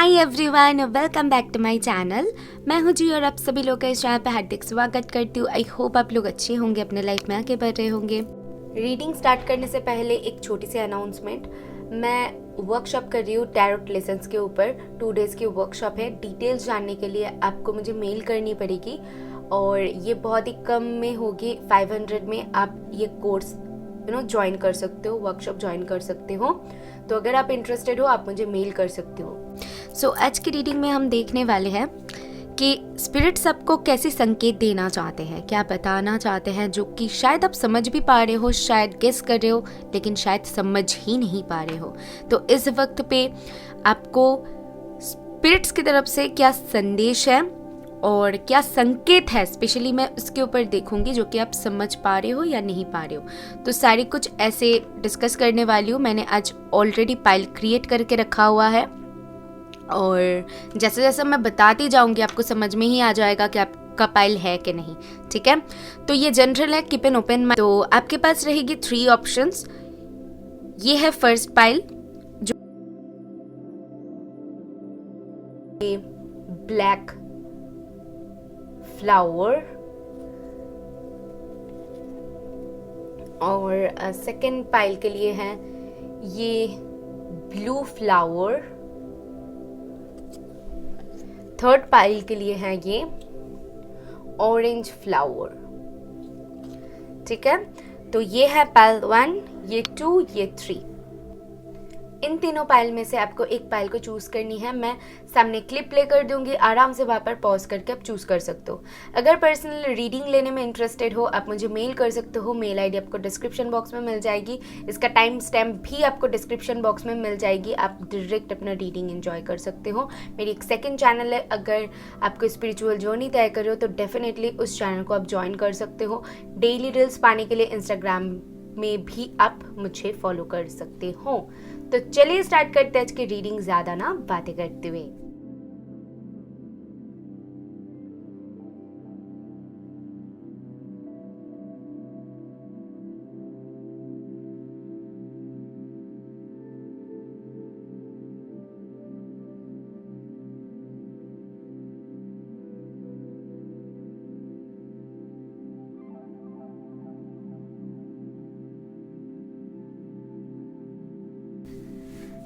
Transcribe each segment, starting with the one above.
Hi everyone, welcome back to my channel. मैं हूं जी और आप सभी लोग का इस चैनल पे हार्दिक स्वागत करती हूँ। आई होप आप लोग अच्छे होंगे, अपने लाइफ में आगे बढ़ रहे होंगे। रीडिंग स्टार्ट करने से पहले एक छोटी सी अनाउंसमेंट। मैं वर्कशॉप कर रही हूँ टैरोट लेसन्स के ऊपर। 2 डेज़ की वर्कशॉप है। डिटेल्स जानने के लिए आपको मुझे मेल करनी पड़ेगी और ये बहुत ही कम में होगी। 500 में आप ये कोर्स ज्वाइन कर सकते हो, वर्कशॉप ज्वाइन कर सकते हो। तो अगर आप इंटरेस्टेड हो आप मुझे मेल कर सकते हो। सो आज की रीडिंग में हम देखने वाले हैं कि स्पिरिट सबको कैसे संकेत देना चाहते हैं, क्या बताना चाहते हैं, जो कि शायद आप समझ भी पा रहे हो, शायद गेस कर रहे हो, लेकिन शायद समझ ही नहीं पा रहे हो। तो इस वक्त पे आपको स्पिरिट्स की तरफ से क्या संदेश है और क्या संकेत है, स्पेशली मैं उसके ऊपर देखूंगी जो कि आप समझ पा रहे हो या नहीं पा रहे हो। तो सारी कुछ ऐसे डिस्कस करने वाली हूँ। मैंने आज ऑलरेडी पाइल क्रिएट करके रखा हुआ है और जैसे जैसे मैं बताती जाऊंगी आपको समझ में ही आ जाएगा कि आपका पाइल है कि नहीं। ठीक है, तो ये जनरल है, कीप एन ओपन माइंड। तो आपके पास रहेगी 3 ऑप्शंस। ये है फर्स्ट पाइल जो ब्लैक फ्लावर, और सेकंड पाइल के लिए है ये ब्लू फ्लावर, थर्ड पाइल के लिए है ये ऑरेंज फ्लावर। ठीक है, तो ये है पाइल 1, ये 2, ये 3। इन तीनों पाइल में से आपको एक पाइल को चूज करनी है। मैं सामने क्लिप प्ले कर दूंगी, आराम से वहां पर पॉज करके आप चूज कर सकते हो। अगर पर्सनल रीडिंग लेने में इंटरेस्टेड हो आप मुझे मेल कर सकते हो। मेल आईडी आपको डिस्क्रिप्शन बॉक्स में मिल जाएगी, इसका टाइम स्टैम्प भी आपको डिस्क्रिप्शन बॉक्स में मिल जाएगी। आप डायरेक्ट अपना रीडिंग एंजॉय कर सकते हो। मेरी एक सेकेंड चैनल है, अगर आपको स्पिरिचुअल जर्नी तय कर रहे हो तो डेफिनेटली उस चैनल को आप ज्वाइन कर सकते हो। डेली रील्स पाने के लिए इंस्टाग्राम में भी आप मुझे फॉलो कर सकते हो। तो चलिए स्टार्ट करते हैं आज की रीडिंग, ज्यादा ना बातें करते हुए।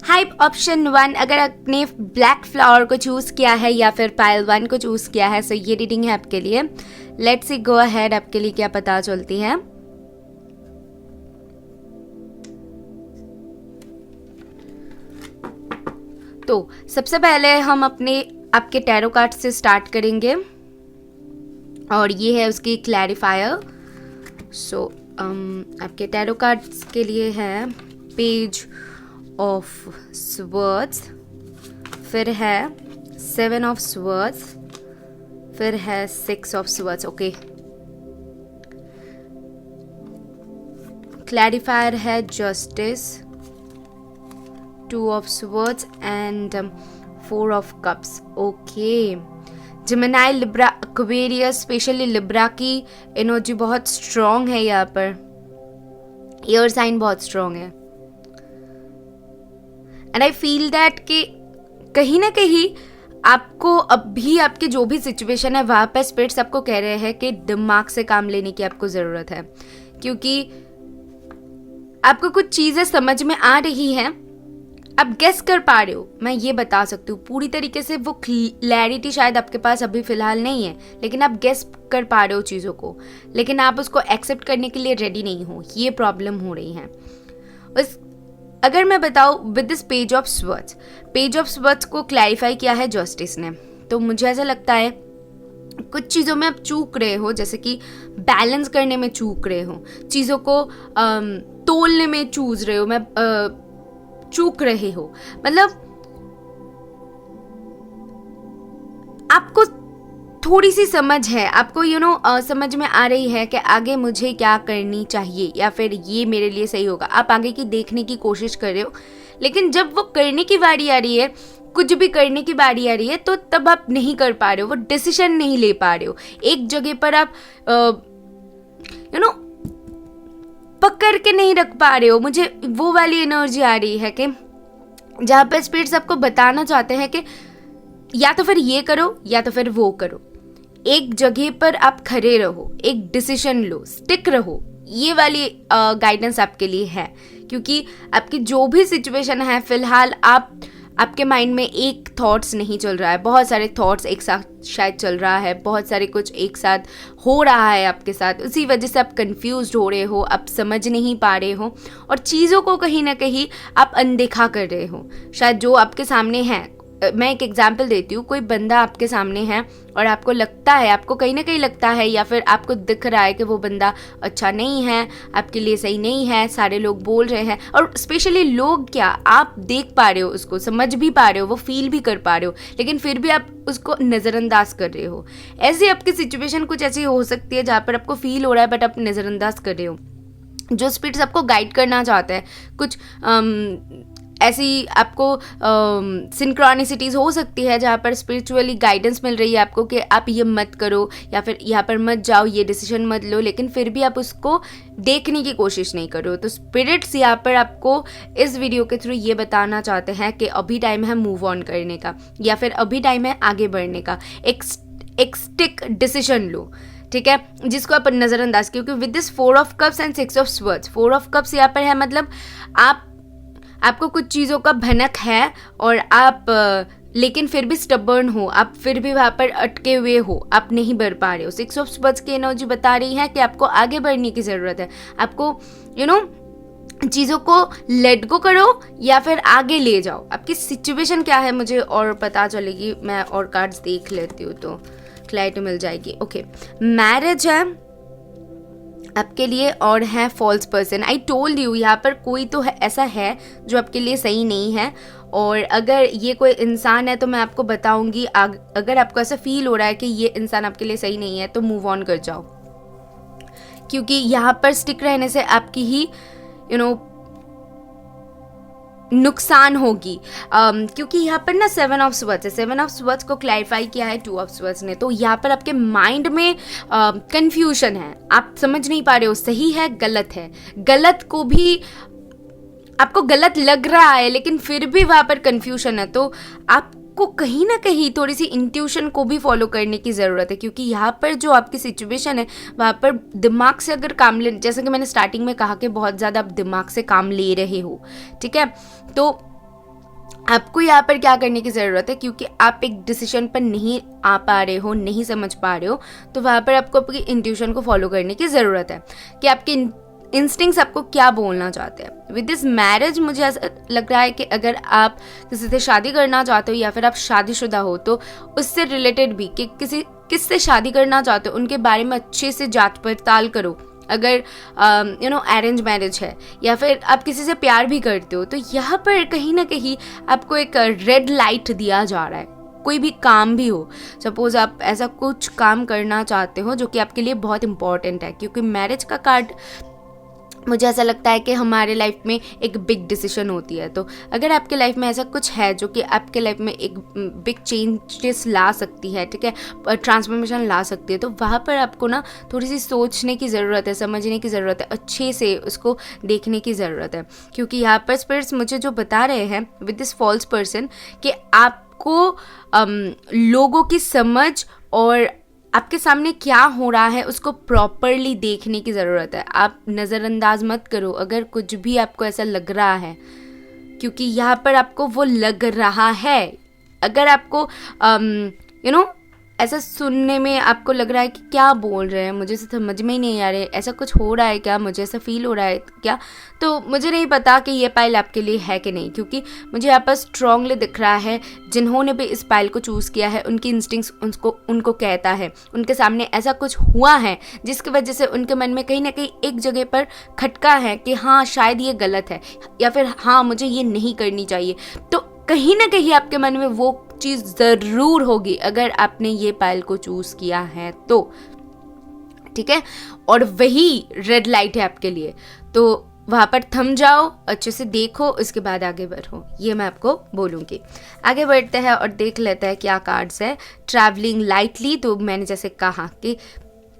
हाइप ऑप्शन 1, अगर आपने ब्लैक फ्लावर को चूज किया है या फिर पाइल 1 को चूज किया है, सो ये रीडिंग है आपके लिए। लेट्स सी गो अहेड, आपके लिए क्या पता चलती है। तो सबसे पहले हम आपके टैरो कार्ड से स्टार्ट करेंगे और ये है उसकी क्लैरिफायर। सो आपके टैरो कार्ड्स के लिए है पेज ऑफ स्वर्ड्स, फिर है 7 ऑफ स्वर्ड्स, फिर है 6 ऑफ स्वर्ड्स। ओके, क्लैरिफायर है justice, 2 of swords and 4 of cups. Okay, Gemini, Libra, Aquarius, specially Libra की एनर्जी बहुत स्ट्रॉन्ग है यहाँ पर। एयर साइन बहुत स्ट्रॉन्ग है एंड आई फील दैट कि कहीं ना कहीं आपको अभी आपके जो भी सिचुएशन है वहाँ पर स्पिरिट्स आपको कह रहे हैं कि दिमाग से काम लेने की आपको ज़रूरत है, क्योंकि आपको कुछ चीज़ें समझ में आ रही हैं, आप गेस कर पा रहे हो। मैं ये बता सकती हूँ पूरी तरीके से वो क्लैरिटी शायद आपके पास अभी फ़िलहाल नहीं है, लेकिन आप गेस कर पा रहे हो चीज़ों को, लेकिन आप उसको एक्सेप्ट करने के लिए रेडी नहीं हो। ये प्रॉब्लम हो रही है। अगर मैं बताऊँ with this page of swords को क्लैरिफाई किया है जस्टिस ने, तो मुझे ऐसा लगता है कुछ चीज़ों में आप चूक रहे हो, जैसे कि बैलेंस करने में चूक रहे हो, चीज़ों को तोलने में चूक रहे हो। मतलब आपको थोड़ी सी समझ है, आपको समझ में आ रही है कि आगे मुझे क्या करनी चाहिए या फिर ये मेरे लिए सही होगा। आप आगे की देखने की कोशिश कर रहे हो, लेकिन जब वो करने की बारी आ रही है, कुछ भी करने की बारी आ रही है, तो तब आप नहीं कर पा रहे हो, वो डिसीजन नहीं ले पा रहे हो। एक जगह पर आप पकड़ के नहीं रख पा रहे हो। मुझे वो वाली एनर्जी आ रही है कि जहाँ पे स्पिरिट्स आपको बताना चाहते हैं कि या तो फिर ये करो या तो फिर वो करो, एक जगह पर आप खड़े रहो, एक डिसीजन लो, स्टिक रहो, ये वाली गाइडेंस आपके लिए है। क्योंकि आपकी जो भी सिचुएशन है फिलहाल आपके माइंड में एक थॉट्स नहीं चल रहा है, बहुत सारे थॉट्स एक साथ शायद चल रहा है, बहुत सारे कुछ एक साथ हो रहा है आपके साथ, उसी वजह से आप कंफ्यूज्ड हो रहे हो, आप समझ नहीं पा रहे हो और चीज़ों को कहीं ना कहीं आप अनदेखा कर रहे हो। शायद जो आपके सामने है, मैं एक एग्जाम्पल देती हूँ, कोई बंदा आपके सामने है और आपको लगता है, आपको कहीं ना कहीं लगता है या फिर आपको दिख रहा है कि वो बंदा अच्छा नहीं है, आपके लिए सही नहीं है, सारे लोग बोल रहे हैं, और स्पेशली लोग क्या, आप देख पा रहे हो उसको, समझ भी पा रहे हो, वो फील भी कर पा रहे हो, लेकिन फिर भी आप उसको नज़रअंदाज कर रहे हो। ऐसी आपकी सिचुएशन कुछ ऐसी हो सकती है जहाँ पर आपको फील हो रहा है बट आप नज़रअंदाज कर रहे हो। जो स्पिरिट्स आपको गाइड करना चाहते हैं, कुछ ऐसी आपको सिंक्रोनिसिटीज़ हो सकती है जहाँ पर स्पिरिचुअली गाइडेंस मिल रही है आपको कि आप ये मत करो या फिर यहाँ पर मत जाओ, ये डिसीजन मत लो, लेकिन फिर भी आप उसको देखने की कोशिश नहीं करो। तो स्पिरिट्स यहाँ पर आपको इस वीडियो के थ्रू ये बताना चाहते हैं कि अभी टाइम है मूव ऑन करने का, या फिर अभी टाइम है आगे बढ़ने का, एक स्टिक डिसीजन लो, ठीक है, जिसको आप नज़रअंदाज, क्योंकि with this 4 of cups and 6 of swords, 4 of cups यहाँ पर है, मतलब आपको कुछ चीज़ों का भनक है और आप लेकिन फिर भी स्टबर्न हो, आप फिर भी वहाँ पर अटके हुए हो, आप नहीं बढ़ पा रहे हो। 6 ऑफ स्वर्ड्स की एनर्जी बता रही है कि आपको आगे बढ़ने की ज़रूरत है, आपको चीज़ों को लेट गो करो या फिर आगे ले जाओ। आपकी सिचुएशन क्या है मुझे और पता चलेगी, मैं और कार्ड्स देख लेती हूँ तो क्लैरिटी मिल जाएगी। ओके, मैरिज है आपके लिए और है false person. I told you, यहाँ पर कोई तो ऐसा है जो आपके लिए सही नहीं है, और अगर ये कोई इंसान है तो मैं आपको बताऊंगी, अगर आपको ऐसा फील हो रहा है कि ये इंसान आपके लिए सही नहीं है तो मूव ऑन कर जाओ, क्योंकि यहाँ पर स्टिक रहने से आपकी ही नुकसान होगी। क्योंकि यहाँ पर ना 7 ऑफ स्वर्ड्स है, 7 ऑफ स्वर्ड्स को क्लैरिफाई किया है 2 ऑफ स्वर्ड्स ने, तो यहाँ पर आपके माइंड में कंफ्यूजन है, आप समझ नहीं पा रहे हो सही है गलत है, गलत को भी आपको गलत लग रहा है लेकिन फिर भी वहाँ पर कंफ्यूजन है। तो आपको कहीं ना कहीं थोड़ी सी इंट्यूशन को भी फॉलो करने की ज़रूरत है, क्योंकि यहाँ पर जो आपकी सिचुएशन है वहाँ पर दिमाग से अगर काम ले, जैसे कि मैंने स्टार्टिंग में कहा कि बहुत ज़्यादा आप दिमाग से काम ले रहे हो, ठीक है, तो आपको यहाँ पर क्या करने की ज़रूरत है, क्योंकि आप एक डिसीजन पर नहीं आ पा रहे हो, नहीं समझ पा रहे हो, तो वहाँ पर आपको आपकी इंट्यूशन को फॉलो करने की ज़रूरत है कि आपके इंस्टिंक्ट्स आपको क्या बोलना चाहते हैं। विद दिस मैरिज मुझे ऐसा लग रहा है कि अगर आप किसी से शादी करना चाहते हो या फिर आप शादीशुदा हो तो उससे रिलेटेड भी कि किससे शादी करना चाहते हो उनके बारे में अच्छे से जांच पड़ताल करो। अगर अरेंज मैरिज है या फिर आप किसी से प्यार भी करते हो तो यहाँ पर कहीं ना कहीं आपको एक रेड लाइट दिया जा रहा है। कोई भी काम भी हो, सपोज आप ऐसा कुछ काम करना चाहते हो जो कि आपके लिए बहुत इंपॉर्टेंट है, क्योंकि मैरिज का कार्ड मुझे ऐसा लगता है कि हमारे लाइफ में एक बिग डिसीजन होती है। तो अगर आपके लाइफ में ऐसा कुछ है जो कि आपके लाइफ में एक बिग चेंजेस ला सकती है, ठीक है, ट्रांसफॉर्मेशन ला सकती है, तो वहाँ पर आपको ना थोड़ी सी सोचने की ज़रूरत है, समझने की ज़रूरत है, अच्छे से उसको देखने की ज़रूरत है। क्योंकि यहाँ पर स्पिरिट्स मुझे जो बता रहे हैं विद दिस फॉल्स पर्सन कि आपको लोगों की समझ और आपके सामने क्या हो रहा है उसको प्रॉपरली देखने की ज़रूरत है। आप नज़रअंदाज मत करो अगर कुछ भी आपको ऐसा लग रहा है, क्योंकि यहाँ पर आपको वो लग रहा है। अगर आपको ऐसा सुनने में आपको लग रहा है कि क्या बोल रहे हैं, मुझे समझ में ही नहीं आ रहे, ऐसा कुछ हो रहा है क्या, मुझे ऐसा फील हो रहा है क्या, तो मुझे नहीं पता कि ये पाइल आपके लिए है कि नहीं, क्योंकि मुझे यहाँ पर स्ट्रांगली दिख रहा है जिन्होंने भी इस पाइल को चूज़ किया है उनकी इंस्टिंक्ट्स उनको कहता है, उनके सामने ऐसा कुछ हुआ है जिसकी वजह से उनके मन में कहीं ना कहीं एक जगह पर खटका है कि हाँ शायद ये गलत है या फिर हाँ मुझे ये नहीं करनी चाहिए। तो कहीं ना कहीं आपके मन में वो चीज़ ज़रूर होगी अगर आपने ये पाइल को चूज़ किया है तो, ठीक है, और वही रेड लाइट है आपके लिए। तो वहाँ पर थम जाओ, अच्छे से देखो, उसके बाद आगे बढ़ो, ये मैं आपको बोलूँगी। आगे बढ़ते हैं और देख लेते हैं क्या कार्ड्स है। ट्रैवलिंग लाइटली, तो मैंने जैसे कहा कि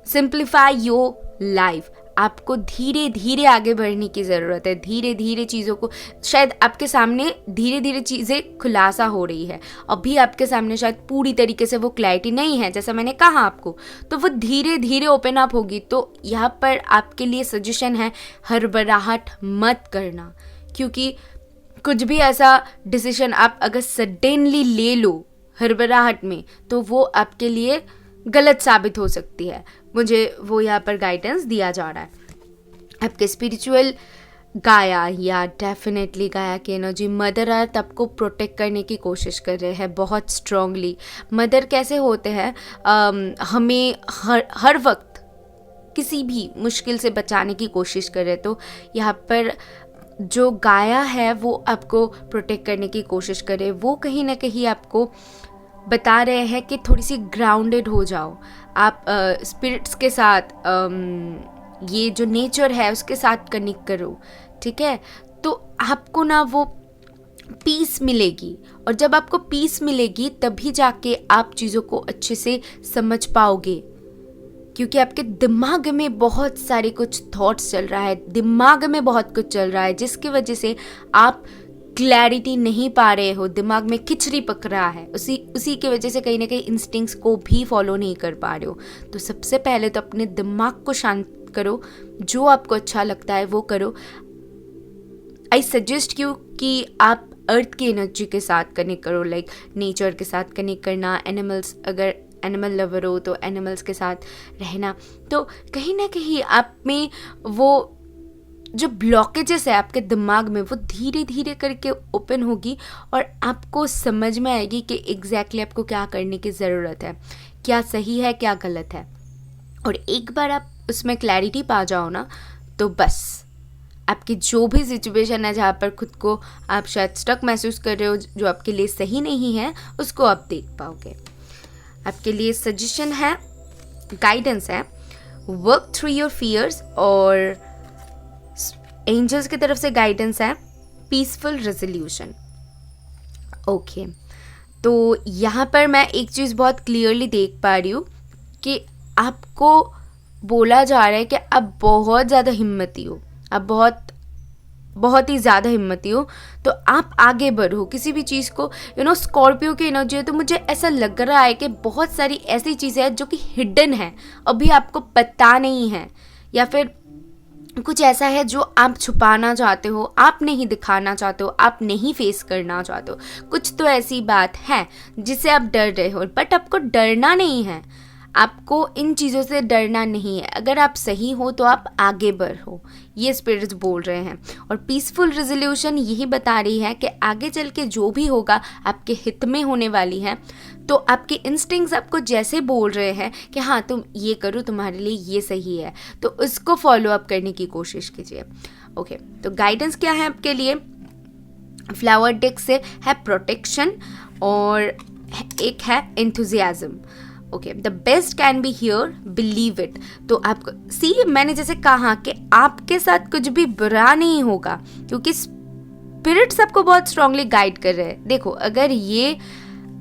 सिंप्लीफाई योर लाइफ, आपको धीरे धीरे आगे बढ़ने की ज़रूरत है। धीरे धीरे चीज़ों को, शायद आपके सामने धीरे धीरे चीज़ें खुलासा हो रही है, अभी आपके सामने शायद पूरी तरीके से वो क्लैरिटी नहीं है जैसा मैंने कहा आपको, तो वो धीरे धीरे ओपन अप होगी। तो यहाँ पर आपके लिए सजेशन है, हड़बड़ाहट मत करना, क्योंकि कुछ भी ऐसा डिसीजन आप अगर सडनली ले लो हड़बड़ाहट में, तो वो आपके लिए गलत साबित हो सकती है। मुझे वो यहाँ पर गाइडेंस दिया जा रहा है। आपके स्पिरिचुअल गाया या डेफिनेटली गाया की एनर्जी, मदर अर्थ आपको प्रोटेक्ट करने की कोशिश कर रहे हैं बहुत स्ट्रांगली। मदर कैसे होते हैं, हमें हर वक्त किसी भी मुश्किल से बचाने की कोशिश कर रहे हैं। तो यहाँ पर जो गाया है वो आपको प्रोटेक्ट करने की कोशिश करे, वो कहीं ना कहीं आपको बता रहे हैं कि थोड़ी सी ग्राउंडेड हो जाओ आप, स्पिरिट्स के साथ, ये जो नेचर है उसके साथ कनेक्ट करो, ठीक है। तो आपको ना वो पीस मिलेगी, और जब आपको पीस मिलेगी तभी जाके आप चीज़ों को अच्छे से समझ पाओगे, क्योंकि आपके दिमाग में बहुत सारे कुछ थॉट्स चल रहा है, दिमाग में बहुत कुछ चल रहा है, जिसकी वजह से आप क्लैरिटी नहीं पा रहे हो, दिमाग में खिचड़ी पक रहा है, उसी की वजह से कहीं ना कहीं इंस्टिंक्ट्स को भी फॉलो नहीं कर पा रहे हो। तो सबसे पहले तो अपने दिमाग को शांत करो, जो आपको अच्छा लगता है वो करो। आई सजेस्ट यू कि आप अर्थ की एनर्जी के साथ कनेक्ट करो, लाइक नेचर के साथ कनेक्ट करना, एनिमल्स, अगर एनिमल लवर हो तो एनिमल्स के साथ रहना। तो कहीं ना कहीं आप में वो जो ब्लॉकेजेस है आपके दिमाग में, वो धीरे धीरे करके ओपन होगी, और आपको समझ में आएगी कि एग्जैक्टली आपको क्या करने की ज़रूरत है, क्या सही है क्या गलत है। और एक बार आप उसमें क्लैरिटी पा जाओ ना, तो बस आपकी जो भी सिचुएशन है जहाँ पर खुद को आप शायद स्टक महसूस कर रहे हो, जो आपके लिए सही नहीं है, उसको आप देख पाओगे। आपके लिए सजेशन है, गाइडेंस है, वर्क थ्रू योर फियर्स, और एंजल्स की तरफ से गाइडेंस है, पीसफुल रेजोल्यूशन। ओके, तो यहाँ पर मैं एक चीज़ बहुत क्लियरली देख पा रही हूँ कि आपको बोला जा रहा है कि आप बहुत ज़्यादा हिम्मती हो, आप बहुत ही ज़्यादा हिम्मती हो, तो आप आगे बढ़ो किसी भी चीज़ को। स्कॉर्पियो की एनर्जी है, तो मुझे ऐसा लग रहा है कि बहुत सारी ऐसी चीज़ें हैं जो कि हिडन है, अभी आपको पता नहीं है, या फिर कुछ ऐसा है जो आप छुपाना चाहते हो, आप नहीं दिखाना चाहते हो, आप नहीं फेस करना चाहते हो। कुछ तो ऐसी बात है जिससे आप डर रहे हो, बट आपको डरना नहीं है, आपको इन चीज़ों से डरना नहीं है। अगर आप सही हो तो आप आगे बढ़ो, ये स्पिरिट्स बोल रहे हैं। और पीसफुल रेजोल्यूशन यही बता रही है कि आगे चल के जो भी होगा आपके हित में होने वाली है। तो आपके इंस्टिंक्ट्स आपको जैसे बोल रहे हैं कि हाँ तुम ये करो, तुम्हारे लिए ये सही है, तो उसको फॉलो अप करने की कोशिश कीजिए। ओके, तो गाइडेंस क्या है आपके लिए? फ्लावर डेक से है प्रोटेक्शन, और एक है enthusiasm. Okay, the best can be here, believe it. तो आपको मैंने जैसे कहा कि आपके साथ कुछ भी बुरा नहीं होगा, क्योंकि स्पिरिट्स आपको बहुत स्ट्रांगली गाइड कर रहे हैं। देखो, अगर ये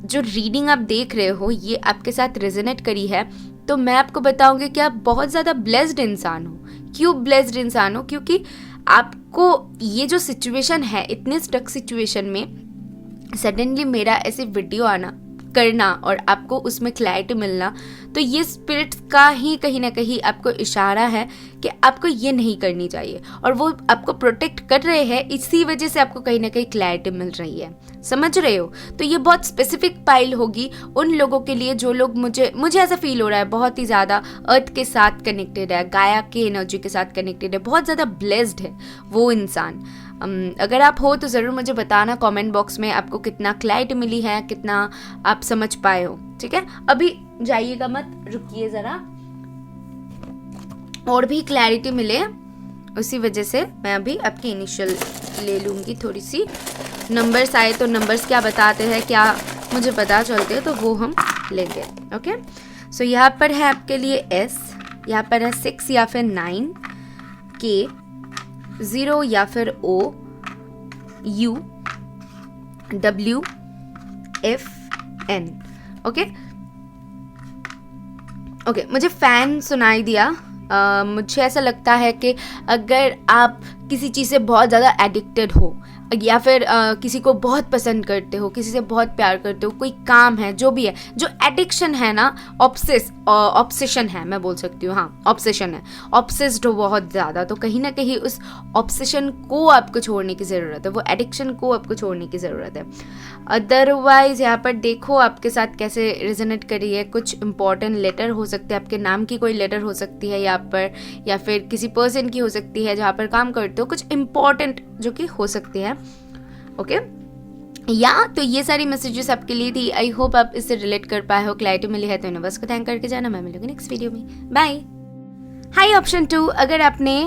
जो रीडिंग आप देख रहे हो ये आपके साथ रेजोनेट करी है, तो मैं आपको बताऊंगी कि आप बहुत ज़्यादा ब्लेस्ड इंसान हो। क्यों ब्लेस्ड इंसान हो? क्योंकि आपको ये जो सिचुएशन है, इतने स्टक सिचुएशन में सडनली मेरा ऐसे वीडियो आना करना और आपको उसमें क्लैरिटी मिलना, तो ये स्पिरिट्स का ही कहीं ना कहीं आपको इशारा है कि आपको ये नहीं करनी चाहिए, और वो आपको प्रोटेक्ट कर रहे हैं, इसी वजह से आपको कहीं ना कहीं क्लैरिटी मिल रही है। समझ रहे हो? तो ये बहुत स्पेसिफिक पाइल होगी उन लोगों के लिए जो लोग, मुझे ऐसा फील हो रहा है, बहुत ही ज़्यादा अर्थ के साथ कनेक्टेड है, गाया के एनर्जी के साथ कनेक्टेड है, बहुत ज़्यादा ब्लेस्ड है वो इंसान। अगर आप हो तो ज़रूर मुझे बताना कमेंट बॉक्स में आपको कितना क्लैरिटी मिली है, कितना आप समझ पाए हो। ठीक है, अभी जाइएगा मत, रुकिए ज़रा, और भी क्लैरिटी मिले उसी वजह से मैं अभी आपकी इनिशियल ले लूँगी थोड़ी सी। नंबर्स आए तो नंबर्स क्या बताते हैं, क्या मुझे पता चलते हैं, तो वो हम लेंगे। ओके, सो यहाँ पर है आपके लिए S, यहाँ पर है 6 या फिर 9, K, 0 या फिर O, U, W, F, N। Okay, मुझे फैन सुनाई दिया, मुझे ऐसा लगता है कि अगर आप किसी चीज़ से बहुत ज़्यादा एडिक्टेड हो या फिर किसी को बहुत पसंद करते हो, किसी से बहुत प्यार करते हो, कोई काम है, जो भी है, जो एडिक्शन है ना, ऑब्सेशन है, मैं बोल सकती हूँ, हाँ ऑब्सेशन है, ऑब्सेस्ड हो बहुत ज़्यादा, तो कहीं ना कहीं उस ऑब्सेशन को आपको छोड़ने की ज़रूरत है, वो एडिक्शन को आपको छोड़ने की ज़रूरत है। अदरवाइज़ यहाँ पर देखो आपके साथ कैसे रिजोनेट करी है। कुछ इंपॉर्टेंट लेटर हो सकते हैं, आपके नाम की कोई लेटर हो सकती है यहाँ पर, या फिर किसी पर्सन की हो सकती है जहाँ पर काम करते हो, कुछ इंपॉर्टेंट जो कि हो सकती है। ओके या तो ये सारी मैसेजेस आपके लिए थी। आई होप आप इससे रिलेट कर पाए हो, क्लैरिटी मिली है तो यूनिवर्स को थैंक करके जाना। मैं मिलूंगी नेक्स्ट वीडियो में, बाय। हाय ऑप्शन 2, अगर आपने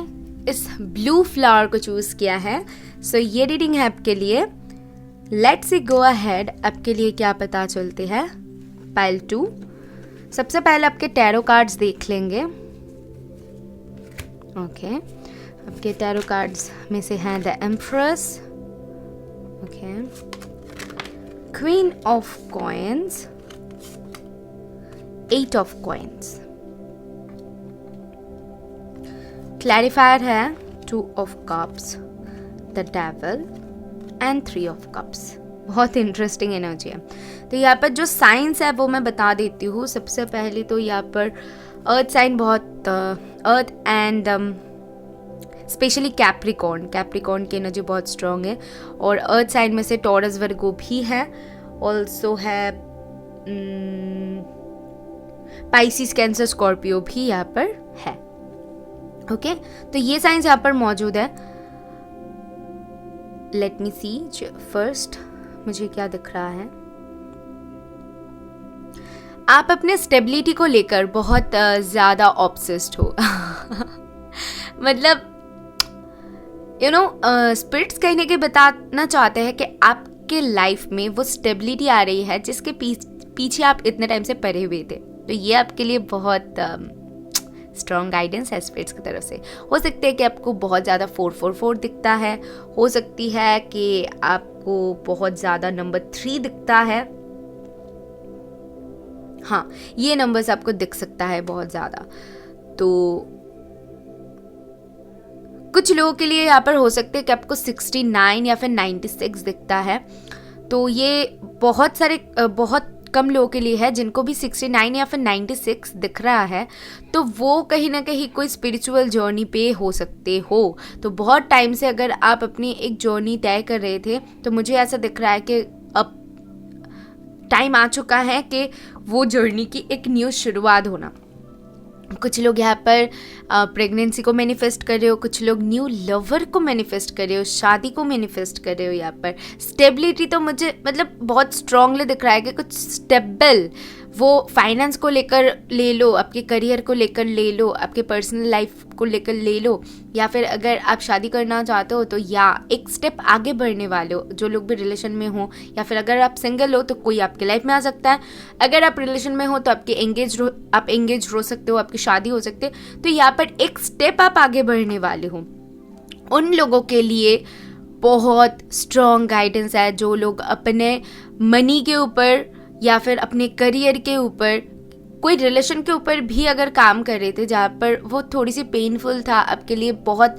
इस ब्लू फ्लावर को चूज किया है सो ये रीडिंग है आपके लिए। लेट्स सी गो अहेड, आपके लिए क्या पता चलती है। पाइल 2, सबसे पहले आपके टैरो कार्ड्स देख लेंगे। ओके आपके टैरो कार्ड्स में से हैं the empress, okay, queen of coins, 8 of coins, clarifier है 2 of cups, the devil and 3 of cups. बहुत इंटरेस्टिंग एनर्जी है। तो यहाँ पर जो साइंस है वो मैं बता देती हूँ। सबसे पहले तो यहाँ पर अर्थ साइन बहुत, अर्थ एंड स्पेशली कैप्रिकॉर्न की एनर्जी बहुत स्ट्रॉन्ग है, और अर्थ साइन में से टॉरस वर्गो भी है, ऑल्सो है पाइसिस कैंसर स्कॉर्पियो भी यहाँ पर है। ओके तो ये साइंस यहाँ पर मौजूद है। लेट मी सी फर्स्ट मुझे क्या दिख रहा है। आप अपने स्टेबिलिटी को लेकर बहुत ज़्यादा ऑब्सेस्ड हो मतलब स्पिरिट्स कहीं ना कहीं बताना चाहते हैं कि आपके लाइफ में वो स्टेबिलिटी आ रही है जिसके पीछे आप इतने टाइम से पड़े हुए थे। तो ये आपके लिए बहुत स्ट्रॉन्ग गाइडेंस है स्पिरिट्स की तरफ से। हो सकता है कि आपको बहुत ज़्यादा 444 दिखता है, हो सकती है कि आपको बहुत ज़्यादा नंबर 3 दिखता है। हाँ ये नंबर्स आपको दिख सकता है बहुत ज़्यादा। तो कुछ लोगों के लिए यहाँ पर हो सकता है कि आपको 69 या फिर 96 दिखता है। तो ये बहुत कम लोगों के लिए है जिनको भी 69 या फिर 96 दिख रहा है। तो वो कहीं ना कहीं कोई स्पिरिचुअल जर्नी पे हो सकते हो। तो बहुत टाइम से अगर आप अपनी एक जर्नी तय कर रहे थे तो मुझे ऐसा दिख रहा है कि अब टाइम आ चुका है कि वो जर्नी की एक न्यू शुरुआत होना। कुछ लोग यहाँ पर प्रेगनेंसी को मैनिफेस्ट कर रहे हो, कुछ लोग न्यू लवर को मैनिफेस्ट कर रहे हो, शादी को मैनिफेस्ट कर रहे हो। यहाँ पर स्टेबिलिटी तो मुझे मतलब बहुत स्ट्रांगली दिख रहा है कि कुछ स्टेबल, वो फाइनेंस को लेकर ले लो, आपके करियर को लेकर ले लो, आपके पर्सनल लाइफ को लेकर ले लो, या फिर अगर आप शादी करना चाहते हो तो या एक स्टेप आगे बढ़ने वाले हो, जो लोग भी रिलेशन में हो, या फिर अगर आप सिंगल हो तो कोई आपके लाइफ में आ सकता है। अगर आप रिलेशन में हो तो आप एंगेज हो सकते हो, आपकी शादी हो सकती है। तो यहाँ पर एक स्टेप आप आगे बढ़ने वाले हो। उन लोगों के लिए बहुत स्ट्रॉन्ग गाइडेंस है जो लोग अपने मनी के ऊपर या फिर अपने करियर के ऊपर, कोई रिलेशन के ऊपर भी अगर काम कर रहे थे जहाँ पर वो थोड़ी सी पेनफुल था आपके लिए, बहुत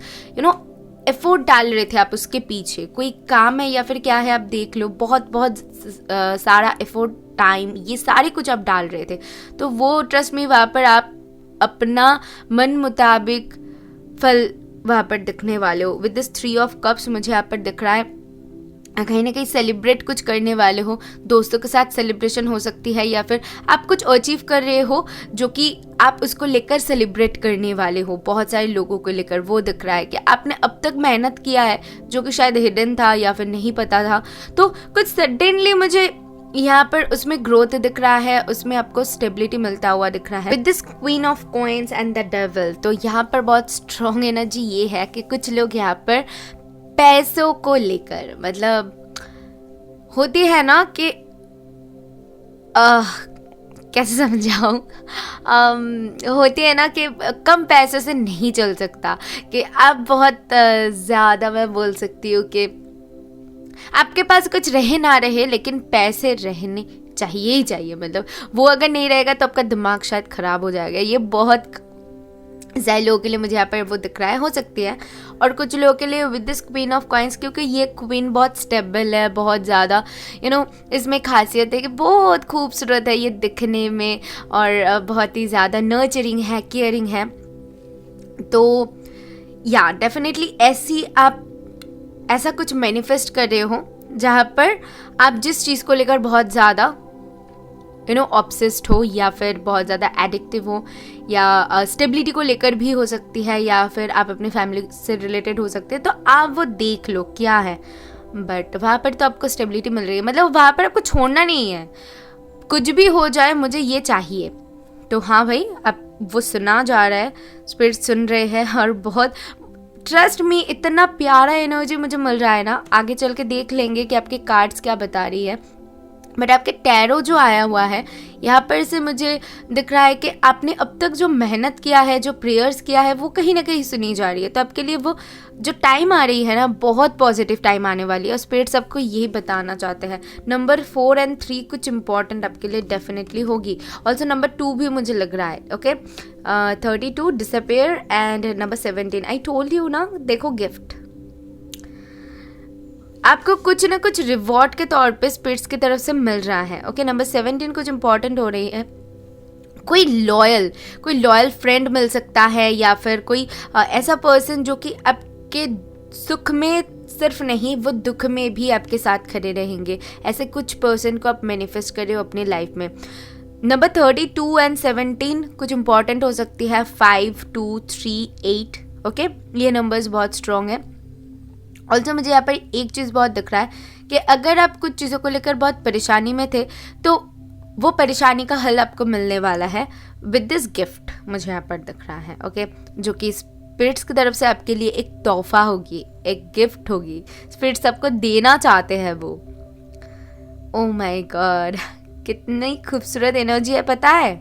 एफर्ट डाल रहे थे आप उसके पीछे, कोई काम है या फिर क्या है आप देख लो, बहुत सारा एफर्ट, टाइम, ये सारी कुछ आप डाल रहे थे। तो वो ट्रस्ट में वहाँ पर आप अपना मन मुताबिक फल वहाँ पर दिखने वाले हो। विद दिस 3 ऑफ कप्स मुझे यहाँ पर दिख रहा है कहीं ना कहीं सेलिब्रेट कुछ करने वाले हो, दोस्तों के साथ सेलिब्रेशन हो सकती है, या फिर आप कुछ अचीव कर रहे हो जो कि आप उसको लेकर सेलिब्रेट करने वाले हो। बहुत सारे लोगों को लेकर वो दिख रहा है कि आपने अब तक मेहनत किया है जो कि शायद हिडन था या फिर नहीं पता था, तो कुछ सडनली मुझे यहाँ पर उसमें ग्रोथ दिख रहा है, उसमें आपको स्टेबिलिटी मिलता हुआ दिख रहा है। With this queen of coins and the devil, तो यहाँ पर बहुत स्ट्रॉन्ग एनर्जी ये है कि कुछ लोग यहाँ पर पैसों को लेकर, मतलब होती है ना कि कैसे समझाऊं, होती है ना कि कम पैसे से नहीं चल सकता, कि आप बहुत ज़्यादा, मैं बोल सकती हूँ कि आपके पास कुछ रहे ना रहे लेकिन पैसे रहने चाहिए ही चाहिए। मतलब वो अगर नहीं रहेगा तो आपका दिमाग शायद ख़राब हो जाएगा। ये बहुत ज़्यादा लोगों के लिए मुझे यहाँ पर वो दिख रहा है, हो सकती है। और कुछ लोगों के लिए with this queen of coins, क्योंकि ये क्वीन बहुत स्टेबल है, बहुत ज़्यादा इसमें खासियत है कि बहुत खूबसूरत है ये दिखने में, और बहुत ही ज़्यादा नर्चरिंग है, केयरिंग है। तो या डेफिनेटली आप ऐसा कुछ मैनिफेस्ट कर रहे हो जहाँ पर आप जिस चीज़ को लेकर बहुत ज़्यादा ऑब्सेस्ड हो, या फिर बहुत ज़्यादा एडिक्टिव हो, या स्टेबिलिटी को लेकर भी हो सकती है, या फिर आप अपने फैमिली से रिलेटेड हो सकते हैं। तो आप वो देख लो क्या है, बट वहाँ पर तो आपको स्टेबिलिटी मिल रही है, मतलब वहाँ पर आपको छोड़ना नहीं है, कुछ भी हो जाए मुझे ये चाहिए। तो हाँ भाई, अब वो सुना जा रहा है, स्पिरिट सुन रहे हैं, और बहुत ट्रस्ट मी इतना प्यारा एनर्जी मुझे मिल रहा है ना। आगे चल के देख लेंगे कि आपके कार्ड्स क्या बता रही है, बट आपके टैरो जो आया हुआ है यहाँ पर से मुझे दिख रहा है कि आपने अब तक जो मेहनत किया है, जो प्रेयर्स किया है, वो कहीं ना कहीं सुनी जा रही है। तो आपके लिए वो जो टाइम आ रही है ना, बहुत पॉजिटिव टाइम आने वाली है, और स्पिरिट्स आपको यही बताना चाहते हैं। नंबर 4 और 3 कुछ इंपॉर्टेंट आपके लिए डेफिनेटली होगी। ऑल्सो नंबर 2 भी मुझे लग रहा है। Okay, 32 disappear, and number 17 I told you ना, देखो गिफ्ट आपको कुछ ना कुछ रिवॉर्ड के तौर पे स्पिरिट्स की तरफ से मिल रहा है। ओके, नंबर 17 कुछ इंपॉर्टेंट हो रही है। कोई लॉयल फ्रेंड मिल सकता है, या फिर कोई ऐसा पर्सन जो कि आपके सुख में सिर्फ नहीं, वो दुख में भी आपके साथ खड़े रहेंगे। ऐसे कुछ पर्सन को आप मैनिफेस्ट कर रहे हो अपनी लाइफ में। नंबर 32 एंड 17 कुछ इंपॉर्टेंट हो सकती है। 5, 2, 3, 8। ओके, ये नंबर्स बहुत स्ट्रॉन्ग है। ऑल्सो मुझे यहाँ पर एक चीज़ बहुत दिख रहा है कि अगर आप कुछ चीज़ों को लेकर बहुत परेशानी में थे, तो वो परेशानी का हल आपको मिलने वाला है विद दिस गिफ्ट, मुझे यहाँ पर दिख रहा है। ओके, जो कि स्पिरिट्स की तरफ से आपके लिए एक तोहफा होगी, एक गिफ्ट होगी, स्पिरिट्स आपको देना चाहते हैं वो। ओह माय गॉड, कितनी खूबसूरत एनर्जी है, पता है।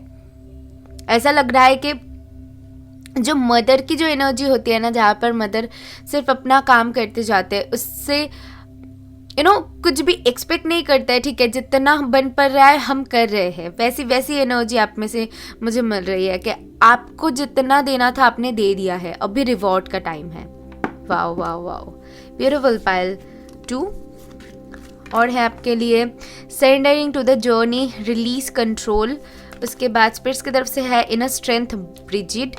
ऐसा लग रहा है कि जो मदर की जो एनर्जी होती है ना, जहाँ पर मदर सिर्फ अपना काम करते जाते हैं, उससे कुछ भी एक्सपेक्ट नहीं करता है, ठीक है, जितना बन पड़ रहा है हम कर रहे हैं, वैसी एनर्जी आप में से मुझे मिल रही है कि आपको जितना देना था आपने दे दिया है, अभी रिवॉर्ड का टाइम है। Wow wow wow, beautiful. Pile 2 और है आपके लिए surrendering to the journey, release control. उसके बाद स्पिरिट्स की तरफ से है इनर स्ट्रेंथ, ब्रिजिड।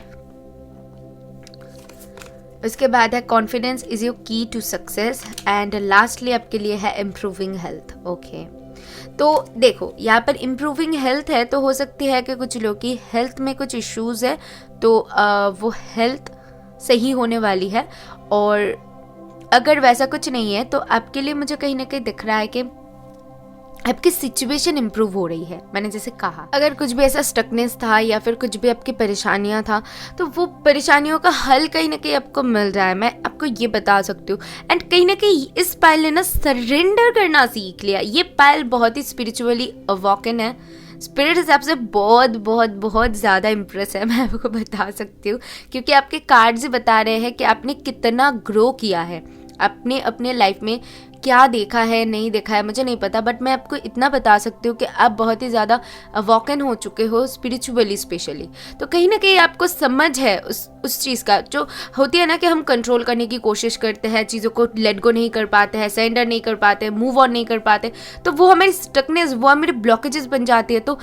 उसके बाद है कॉन्फिडेंस इज योर की टू सक्सेस, एंड लास्टली आपके लिए है इम्प्रूविंग हेल्थ। ओके, तो देखो यहाँ पर इम्प्रूविंग हेल्थ है, तो हो सकती है कि कुछ लोग की हेल्थ में कुछ इश्यूज है, तो वो हेल्थ सही होने वाली है। और अगर वैसा कुछ नहीं है तो आपके लिए मुझे कहीं ना कहीं दिख रहा है कि आपकी सिचुएशन इंप्रूव हो रही है। मैंने जैसे कहा, अगर कुछ भी ऐसा स्टकनेस था या फिर कुछ भी आपकी परेशानियां था, तो वो परेशानियों का हल कहीं ना कहीं आपको मिल रहा है, मैं आपको ये बता सकती हूँ। एंड कहीं ना कहीं इस पायल ने ना सरेंडर करना सीख लिया। ये पायल बहुत ही स्पिरिचुअली अवॉकन है, स्पिरिट्स आपसे बहुत बहुत बहुत ज़्यादा इम्प्रेस है, मैं आपको बता सकती हूँ, क्योंकि आपके कार्ड्स ही बता रहे हैं कि आपने कितना ग्रो किया है, आपने अपने लाइफ में क्या देखा है नहीं देखा है मुझे नहीं पता, बट मैं आपको इतना बता सकती हूँ कि आप बहुत ही ज़्यादा अवॉकन हो चुके हो स्पिरिचुअली स्पेशली। तो कहीं ना कहीं आपको समझ है उस चीज़ का, जो होती है ना कि हम कंट्रोल करने की कोशिश करते हैं, चीज़ों को लेट गो नहीं कर पाते हैं, सरेंडर नहीं कर पाते, मूव ऑन नहीं कर पाते, तो वो हमारी स्टकनेस, वो हमारी ब्लॉकेजेस बन जाती है, तो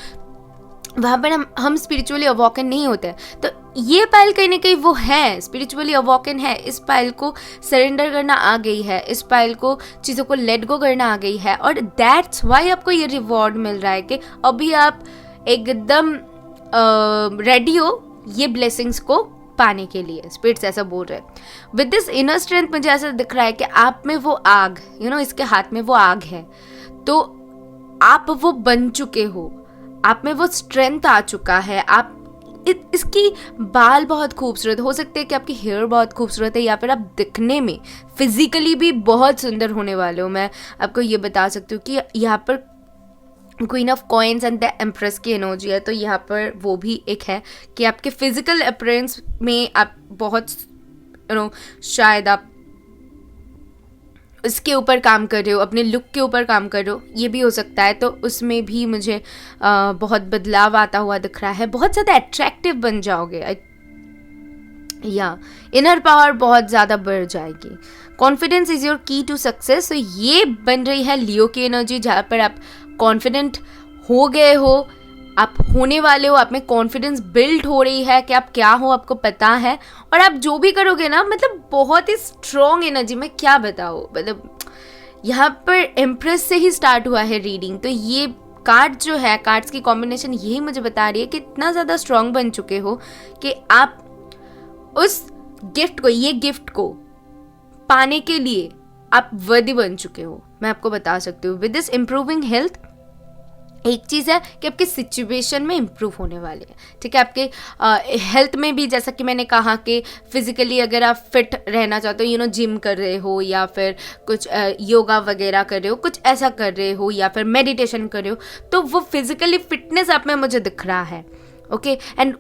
वहाँ पर हम स्पिरिचुअली अवॉकन नहीं होते हैं। तो ये पायल कहीं ना कहीं वो है, स्पिरिचुअली अवॉकन है, इस पायल को सरेंडर करना आ गई है, इस पायल को चीज़ों को लेट गो करना आ गई है, और दैट्स वाई आपको ये रिवॉर्ड मिल रहा है कि अभी आप एकदम रेडी हो ये ब्लेसिंग्स को पाने के लिए। स्पिरिट्स ऐसा बोल रहे हैं। विद दिस इनर स्ट्रेंथ मुझे ऐसा दिख रहा है कि आप में वो आग, इसके हाथ में वो आग है, तो आप वो बन चुके हो, आप में वो स्ट्रेंथ आ चुका है। आप इसकी बाल बहुत खूबसूरत हो सकते हैं कि आपकी हेयर बहुत खूबसूरत है, या फिर आप दिखने में फिजिकली भी बहुत सुंदर होने वाले हो। मैं आपको ये बता सकती हूँ कि यहाँ पर queen of coins and the empress की एनर्जी है, तो यहाँ पर वो भी एक है कि आपके फिजिकल अपीयरेंस में आप बहुत शायद आप इसके ऊपर काम कर रहे हो, अपने लुक के ऊपर काम कर रहे हो, ये भी हो सकता है। तो उसमें भी मुझे बहुत बदलाव आता हुआ दिख रहा है, बहुत ज़्यादा अट्रैक्टिव बन जाओगे। या इनर पावर बहुत ज़्यादा बढ़ जाएगी। कॉन्फिडेंस इज योर की टू सक्सेस। तो ये बन रही है लियो की एनर्जी, जहाँ पर आप कॉन्फिडेंट हो गए हो, आप होने वाले हो, आप में कॉन्फिडेंस बिल्ड हो रही है कि आप क्या हो, आपको पता है, और आप जो भी करोगे ना, मतलब बहुत ही स्ट्रॉन्ग एनर्जी। मैं क्या बताऊँ, मतलब यहाँ पर एम्प्रेस से ही स्टार्ट हुआ है रीडिंग। तो ये कार्ड जो है, कार्ड्स की कॉम्बिनेशन यही मुझे बता रही है कि इतना ज़्यादा स्ट्रॉन्ग बन चुके हो कि आप उस गिफ्ट को, ये गिफ्ट को पाने के लिए आप वर्दी बन चुके हो। मैं आपको बता सकती हूँ विद दिस इम्प्रूविंग हेल्थ, एक चीज़ है कि आपके सिचुएशन में इम्प्रूव होने वाले हैं, ठीक है। आपके हेल्थ में भी, जैसा कि मैंने कहा कि फिजिकली अगर आप फिट रहना चाहते हो, जिम कर रहे हो या फिर कुछ योगा वगैरह कर रहे हो, कुछ ऐसा कर रहे हो या फिर मेडिटेशन कर रहे हो, तो वो फिजिकली फिटनेस आप में मुझे दिख रहा है। ओके, एंड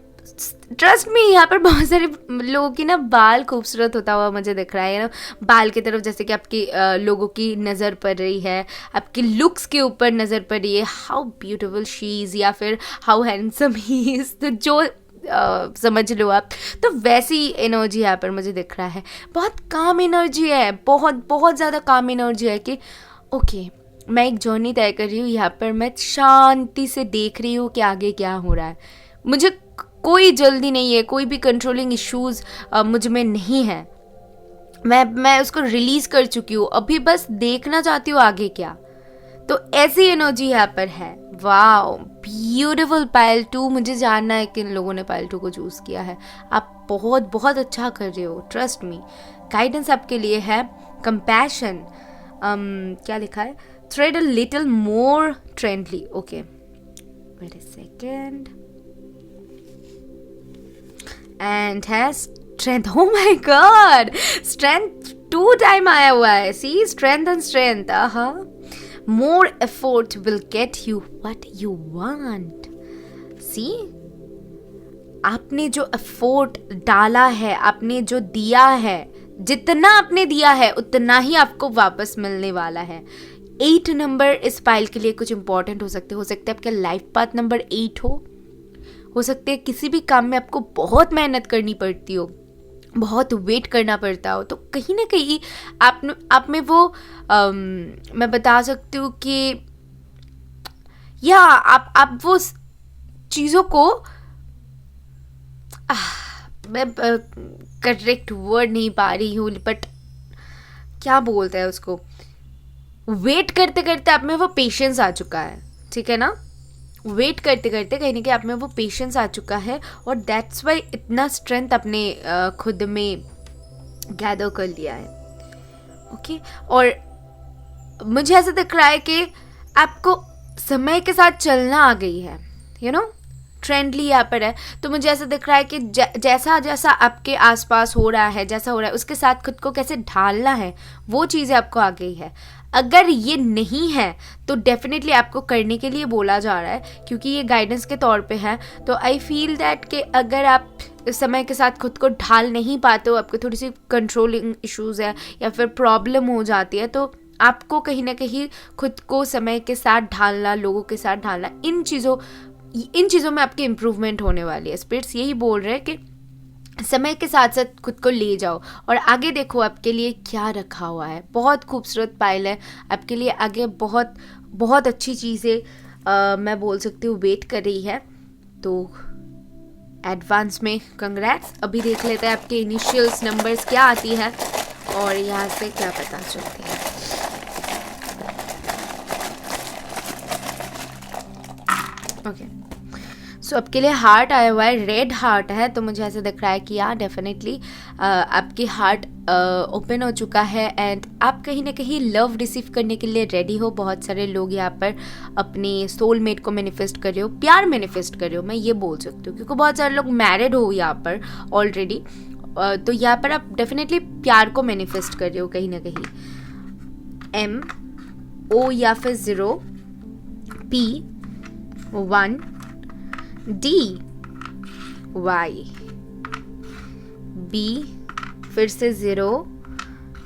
ट्रस्ट में यहाँ पर बहुत सारे लोगों की ना बाल खूबसूरत होता हुआ मुझे दिख रहा है ना, बाल की तरफ जैसे कि आपकी लोगों की नज़र पड़ रही है, आपकी लुक्स के ऊपर नज़र पड़ रही है, हाउ ब्यूटीफुल शी इज़ या फिर हाउ हैंडसम ही इज़, तो जो समझ लो आप, तो वैसी एनर्जी यहाँ पर मुझे दिख रहा है। बहुत काम एनर्जी है, बहुत बहुत ज़्यादा काम एनर्जी है कि ओके, मैं एक जर्नी तय कर रही हूँ, यहाँ पर मैं शांति से देख रही हूँ कि आगे क्या हो रहा है। मुझे कोई जल्दी नहीं है, कोई भी कंट्रोलिंग इश्यूज मुझ में नहीं है, मैं उसको रिलीज कर चुकी हूँ, अभी बस देखना चाहती हूँ आगे क्या। तो ऐसी एनर्जी यहाँ पर है। वाओ, ब्यूटीफुल पायल 2। मुझे जानना है किन लोगों ने पायल 2 को चूज किया है। आप बहुत बहुत अच्छा कर रहे हो, ट्रस्ट मी। गाइडेंस आपके लिए है कंपैशन, क्या लिखा है, tread a little more tenderly. Okay, wait a second, and है strength. Oh my god, strength 2 time आया हुआ है। See, strength and strength. More effort will get you what you want. See, आपने जो एफर्ट डाला है, आपने जो दिया है, जितना आपने दिया है उतना ही आपको वापस मिलने वाला है। 8 नंबर इस फाइल के लिए कुछ इंपॉर्टेंट हो सकते हैं आपके लाइफ पाथ नंबर 8 हो सकते हैं किसी भी काम में आपको बहुत मेहनत करनी पड़ती हो, बहुत वेट करना पड़ता हो, तो कहीं ना कहीं आप में वो मैं बता सकती हूँ कि या आप वो चीज़ों को मैं करेक्ट वर्ड नहीं पा रही हूँ, बट क्या बोलते हैं उसको, वेट करते करते आप में वो पेशेंस आ चुका है, ठीक है ना। वेट करते करते कहीं ना कहीं आप में वो पेशेंस आ चुका है, और दैट्स वाई इतना स्ट्रेंथ अपने खुद में गैदर कर लिया है। ओके, और मुझे ऐसा दिख रहा है कि आपको समय के साथ चलना आ गई है, ट्रेंडली यहाँ पर है। तो मुझे ऐसा दिख रहा है कि जैसा जैसा आपके आसपास हो रहा है, जैसा हो रहा है, उसके साथ खुद को कैसे ढालना है, वो चीज़ें आपको आ गई है। अगर ये नहीं है तो डेफिनेटली आपको करने के लिए बोला जा रहा है, क्योंकि ये गाइडेंस के तौर पे है। तो आई फील दैट कि अगर आप समय के साथ खुद को ढाल नहीं पाते हो, आपको थोड़ी सी कंट्रोलिंग इश्यूज़ है या फिर प्रॉब्लम हो जाती है, तो आपको कहीं ना कहीं खुद को समय के साथ ढालना, लोगों के साथ ढालना, इन चीज़ों में आपकी इम्प्रूवमेंट होने वाली है। स्पिरिट्स यही बोल रहे हैं कि समय के साथ साथ खुद को ले जाओ और आगे देखो आपके लिए क्या रखा हुआ है। बहुत खूबसूरत पाइल है आपके लिए, आगे बहुत बहुत अच्छी चीज़ें मैं बोल सकती हूँ वेट कर रही है। तो एडवांस में कंग्रेट्स। अभी देख लेते हैं आपके इनिशियल्स नंबर्स क्या आती है और यहाँ से क्या पता चलती है। ओके, सो आपके लिए हार्ट आया हुआ है, रेड हार्ट है। तो मुझे ऐसे दिख रहा है कि यार डेफिनेटली आपकी हार्ट ओपन हो चुका है एंड आप कहीं ना कहीं लव रिसीव करने के लिए रेडी हो। बहुत सारे लोग यहाँ पर अपने सोलमेट को मैनिफेस्ट कर रहे हो, प्यार मैनिफेस्ट कर रहे हो, मैं ये बोल सकती हूँ, क्योंकि बहुत सारे लोग मैरिड हो यहाँ पर ऑलरेडी। तो यहाँ पर आप डेफिनेटली प्यार को मैनिफेस्ट कर रहे हो कहीं ना कहीं। MO या फिर 0, P 1, D Y, B फिर से 0,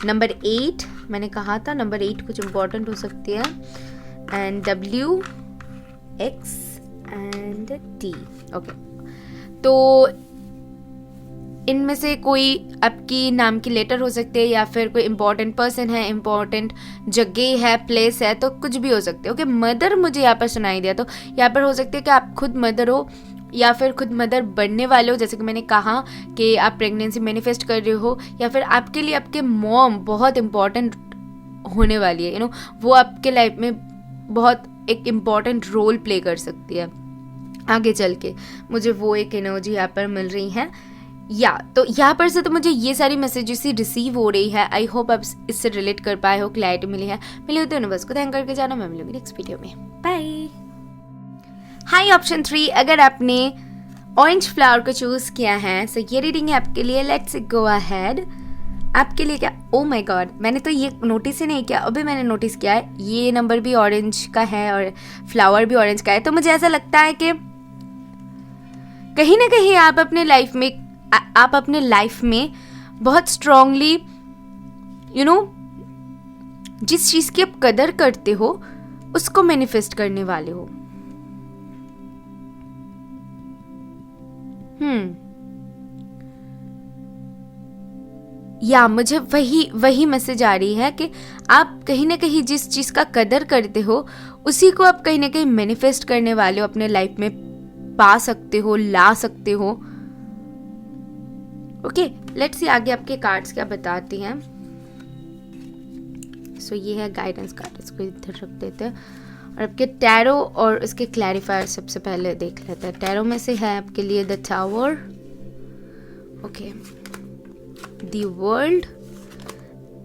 नंबर 8 मैंने कहा था, नंबर 8 कुछ इम्पोर्टेंट हो सकती है, and W X and T। Okay, तो इनमें से कोई आपकी नाम की लेटर हो सकती है, या फिर कोई इम्पोर्टेंट पर्सन है, इम्पोर्टेंट जगह है, प्लेस है, तो कुछ भी हो सकते हो। ओके, मदर मुझे यहाँ पर सुनाई दिया, तो यहाँ पर हो सकती है कि आप खुद मदर हो या फिर खुद मदर बनने वाले हो, जैसे कि मैंने कहा कि आप प्रेगनेंसी मैनिफेस्ट कर रहे हो, या फिर आपके लिए आपके मॉम बहुत इम्पॉर्टेंट होने वाली है, वो आपके लाइफ में बहुत एक इम्पॉर्टेंट रोल प्ले कर सकती है आगे चल के। मुझे वो एक एनर्जी यहाँ पर मिल रही है। तो यहाँ पर से तो मुझे ये सारी मैसेजेस ही रिसीव हो रही है। आई होप आप इससे रिलेट कर पाए हो, क्लैरिटी मिली है। मिली हो तो यूनिवर्स को थैंक करके जाना। मैं मिलूंगी नेक्स्ट वीडियो में। बाय। हाई ऑप्शन 3, अगर आपने ऑरेंज फ्लावर को चूज किया है, सो ये रीडिंग है आपके लिए। Let's go ahead. आपके लिए क्या? ओ माय गॉड, मैंने तो ये नोटिस ही नहीं किया, अभी मैंने नोटिस किया है। ये नंबर भी ऑरेंज का है और फ्लावर भी ऑरेंज का है, तो मुझे ऐसा लगता है कि कहीं ना कहीं आप अपने लाइफ में बहुत स्ट्रांगली जिस चीज की आप कदर करते हो उसको मैनिफेस्ट करने वाले हो। या मुझे वही मैसेज आ रही है कि आप कहीं ना कहीं जिस चीज का कदर करते हो उसी को आप कहीं ना कहीं मैनिफेस्ट करने वाले हो, अपने लाइफ में पा सकते हो, ला सकते हो। ओके, लेट्स सी आगे आपके कार्ड्स क्या बताती हैं। सो ये है गाइडेंस कार्ड, इसको इधर रख देते हैं और आपके टैरो और उसके क्लैरिफायर सबसे पहले देख लेते हैं। टैरो में से है आपके लिए the tower, okay, the world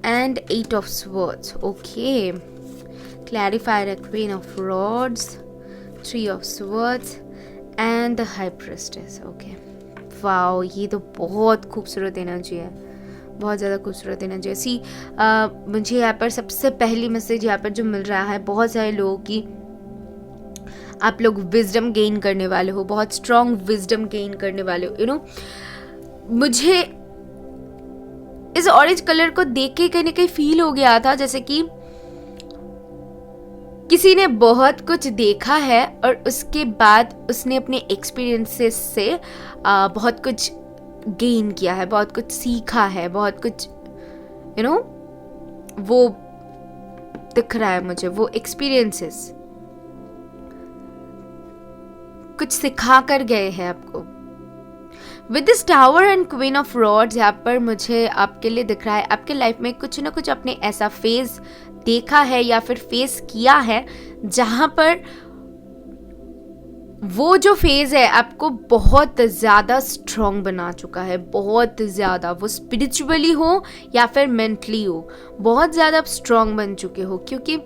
and 8 of swords. Okay, clarifier है queen of rods, 3 of swords and the high priestess. Okay, wow, ये तो बहुत खूबसूरत एनर्जी है, बहुत ज़्यादा खूबसूरत एनर्जी है। मुझे यहाँ पर सबसे पहली मैसेज यहाँ पर जो मिल रहा है, बहुत सारे लोगों की आप लोग विजडम गेन करने वाले हो, बहुत स्ट्रॉन्ग विजडम गेन करने वाले हो। मुझे इस ऑरेंज कलर को देख के कहीं ना कहीं फील हो गया था जैसे कि किसी ने बहुत कुछ देखा है और उसके बाद उसने अपने एक्सपीरियंसेस से बहुत कुछ गेन किया है, बहुत कुछ सीखा है, बहुत कुछ वो दिख रहा है मुझे। वो एक्सपीरियंसेस कुछ सिखा कर गए हैं आपको। With this tower and queen of rods, यहाँ पर मुझे आपके लिए दिख रहा है आपके लाइफ में कुछ ना कुछ आपने ऐसा फेज देखा है या फिर फेस किया है जहां पर वो जो फेज है आपको बहुत ज्यादा स्ट्रॉन्ग बना चुका है, बहुत ज्यादा, वो स्पिरिचुअली हो या फिर मेंटली हो, बहुत ज्यादा आप स्ट्रॉन्ग बन चुके हो। क्योंकि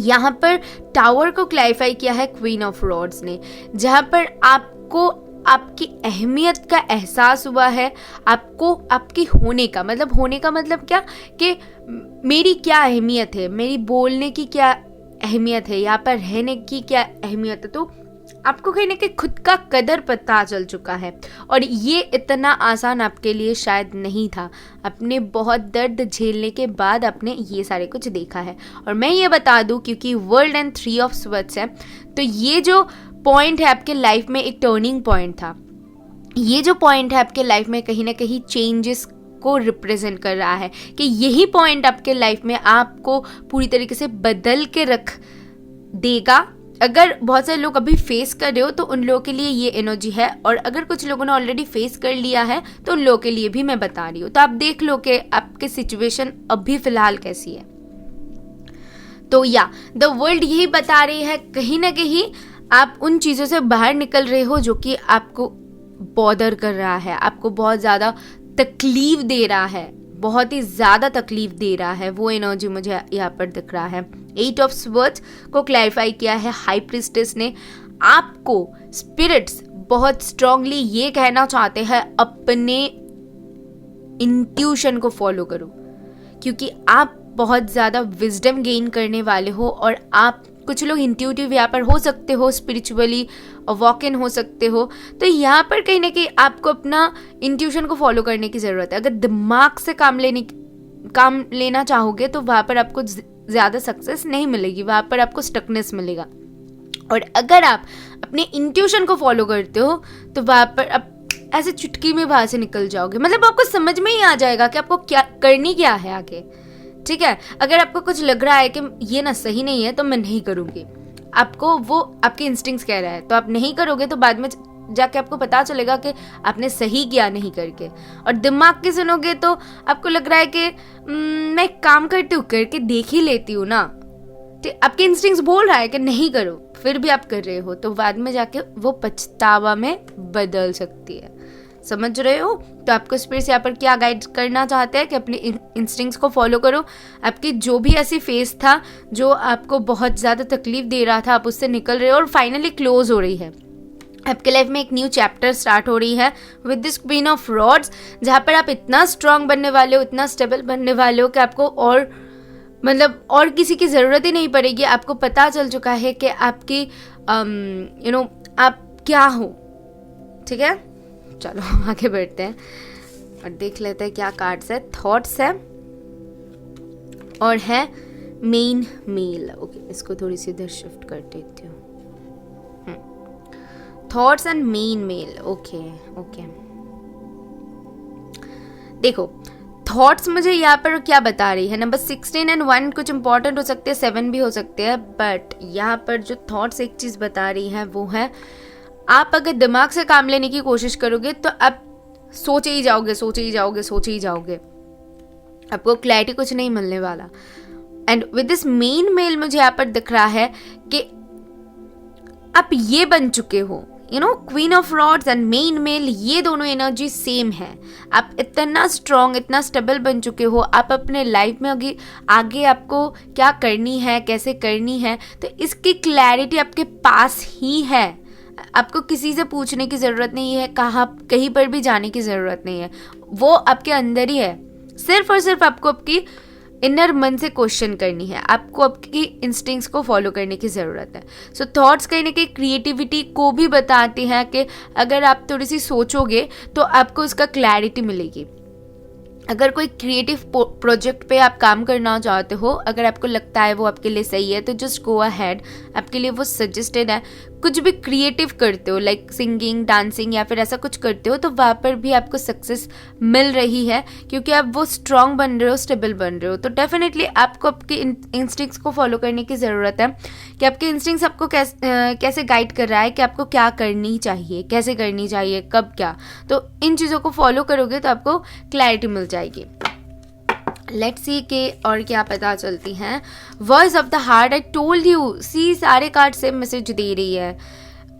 यहाँ पर टावर को क्लैरिफाई किया है क्वीन ऑफ रॉड्स ने, जहां पर आपको आपकी अहमियत का एहसास हुआ है, आपको आपकी होने का मतलब क्या कि मेरी क्या अहमियत है, मेरी बोलने की क्या अहमियत है, यहाँ पर रहने की क्या अहमियत है। तो आपको कहीं ना कहीं खुद का कदर पता चल चुका है और ये इतना आसान आपके लिए शायद नहीं था। अपने बहुत दर्द झेलने के बाद आपने ये सारे कुछ देखा है। और मैं ये बता दूं, क्योंकि वर्ल्ड एंड 3 ऑफ स्वॉर्ड्स है, तो ये जो पॉइंट है आपके लाइफ में एक टर्निंग पॉइंट था। ये जो पॉइंट है आपके लाइफ में कहीं ना कहीं चेंजेस को रिप्रेजेंट कर रहा है कि यही पॉइंट आपके लाइफ में आपको पूरी तरीके से बदल के रख देगा। अगर बहुत सारे लोग अभी फेस कर रहे हो तो उन लोगों के लिए ये एनर्जी है, और अगर कुछ लोगों ने ऑलरेडी फेस कर लिया है तो उन लोगों के लिए भी मैं बता रही हूँ। तो आप देख लो कि आपकी सिचुएशन अभी फिलहाल कैसी है। तो द वर्ल्ड यही बता रही है, कहीं ना कहीं आप उन चीज़ों से बाहर निकल रहे हो जो कि आपको बॉदर कर रहा है, आपको बहुत ज़्यादा तकलीफ दे रहा है, बहुत ही ज़्यादा तकलीफ दे रहा है। वो एनर्जी मुझे यहाँ पर दिख रहा है। 8 ऑफ स्वॉर्ड्स को क्लैरिफाई किया है हाई प्रीस्टेस ने। आपको स्पिरिट्स बहुत स्ट्रांगली ये कहना चाहते हैं अपने इंट्यूशन को फॉलो करो, क्योंकि आप बहुत ज़्यादा विजडम गेन करने वाले हो और आप कुछ लोग इंट्यूटिव यहाँ पर हो सकते हो, स्पिरिचुअली वॉक इन हो सकते हो। तो यहाँ पर कहीं ना कहीं आपको अपना इंट्यूशन को फॉलो करने की ज़रूरत है। अगर दिमाग से काम लेना चाहोगे तो वहाँ पर आपको ज़्यादा सक्सेस नहीं मिलेगी, वहाँ पर आपको स्टकनेस मिलेगा। और अगर आप अपने इंट्यूशन को फॉलो करते हो तो वहाँ पर ऐसे चुटकी में बाहर से निकल जाओगे। मतलब आपको समझ में ही आ जाएगा कि आपको क्या करनी क्या है आगे। ठीक है, अगर आपको कुछ लग रहा है कि ये ना सही नहीं है तो मैं नहीं करूँगी, आपको वो आपके इंस्टिंक्ट्स कह रहा है तो आप नहीं करोगे, तो बाद में जाके आपको पता चलेगा कि आपने सही किया नहीं करके। और दिमाग के सुनोगे तो आपको लग रहा है कि मैं काम करती हूँ, करके देख ही लेती हूँ ना। आपके इंस्टिंक्ट्स बोल रहा है कि नहीं करो, फिर भी आप कर रहे हो, तो बाद में जाके वो पछतावा में बदल सकती है। समझ रहे हो? तो आपको स्पिरिट्स यहाँ पर क्या गाइड करना चाहते हैं कि अपने इंस्टिंक्ट्स को फॉलो करो। आपकी जो भी ऐसी फेस था जो आपको बहुत ज़्यादा तकलीफ दे रहा था, आप उससे निकल रहे हो और फाइनली क्लोज हो रही है। आपके लाइफ में एक न्यू चैप्टर स्टार्ट हो रही है with this queen of rods, जहाँ पर आप इतना स्ट्रांग बनने वाले हो, इतना स्टेबल बनने वाले हो कि आपको और मतलब और किसी की ज़रूरत ही नहीं पड़ेगी। आपको पता चल चुका है कि आपकी आप क्या हो। ठीक है, चलो आगे बढ़ते हैं और देख लेते हैं क्या कार्ड्स है। थॉट्स है और है मेन मेल। ओके, इसको थोड़ी सी इधर शिफ्ट कर देती हूँ। Thoughts and main mail. Okay, देखो थॉट्स मुझे यहाँ पर क्या बता रही है, नंबर 16 एंड 1 कुछ इंपॉर्टेंट हो सकते हैं, 7 भी हो सकते हैं, बट यहाँ पर जो थॉट्स एक चीज़ बता रही है वो है आप अगर दिमाग से काम लेने की कोशिश करोगे तो आप सोचे ही जाओगे, आपको क्लैरिटी कुछ नहीं मिलने वाला। And with this main mail मुझे यहाँ पर दिख रहा है कि आप ये बन चुके हो, queen of rods and main mail, ये दोनों एनर्जी सेम है। आप इतना स्ट्रॉन्ग, इतना स्टेबल बन चुके हो, आप अपने लाइफ में आगे आपको क्या करनी है, कैसे करनी है, तो इसकी क्लैरिटी आपके पास ही है। आपको किसी से पूछने की ज़रूरत नहीं है, कहीं पर भी जाने की ज़रूरत नहीं है, वो आपके अंदर ही है। सिर्फ और सिर्फ आपको आपकी इनर मन से क्वेश्चन करनी है, आपको आपकी इंस्टिंक्ट्स को फॉलो करने की ज़रूरत है। सो थॉट्स कहीं ना कहीं क्रिएटिविटी को भी बताते हैं कि अगर आप थोड़ी सी सोचोगे तो आपको उसका क्लैरिटी मिलेगी। अगर कोई क्रिएटिव प्रोजेक्ट पे आप काम करना चाहते हो, अगर आपको लगता है वो आपके लिए सही है तो जस्ट गो अहेड, आपके लिए वो सजेस्टेड है। कुछ भी क्रिएटिव करते हो लाइक सिंगिंग, डांसिंग या फिर ऐसा कुछ करते हो तो वहाँ पर भी आपको सक्सेस मिल रही है, क्योंकि आप वो स्ट्रांग बन रहे हो, स्टेबल बन रहे हो। तो डेफिनेटली आपको आपके इंस्टिंक्ट्स को फॉलो करने की ज़रूरत है कि आपके इंस्टिंक्ट्स आपको कैसे गाइड कर रहा है कि आपको क्या करनी चाहिए, कैसे करनी चाहिए, कब क्या। तो इन चीज़ों को फॉलो करोगे तो आपको क्लैरिटी मिल जाएगी। लेट्स सी के और क्या पता चलती हैं। Voice of the heart, I told you, see सारे कार्ड से मैसेज दे रही है।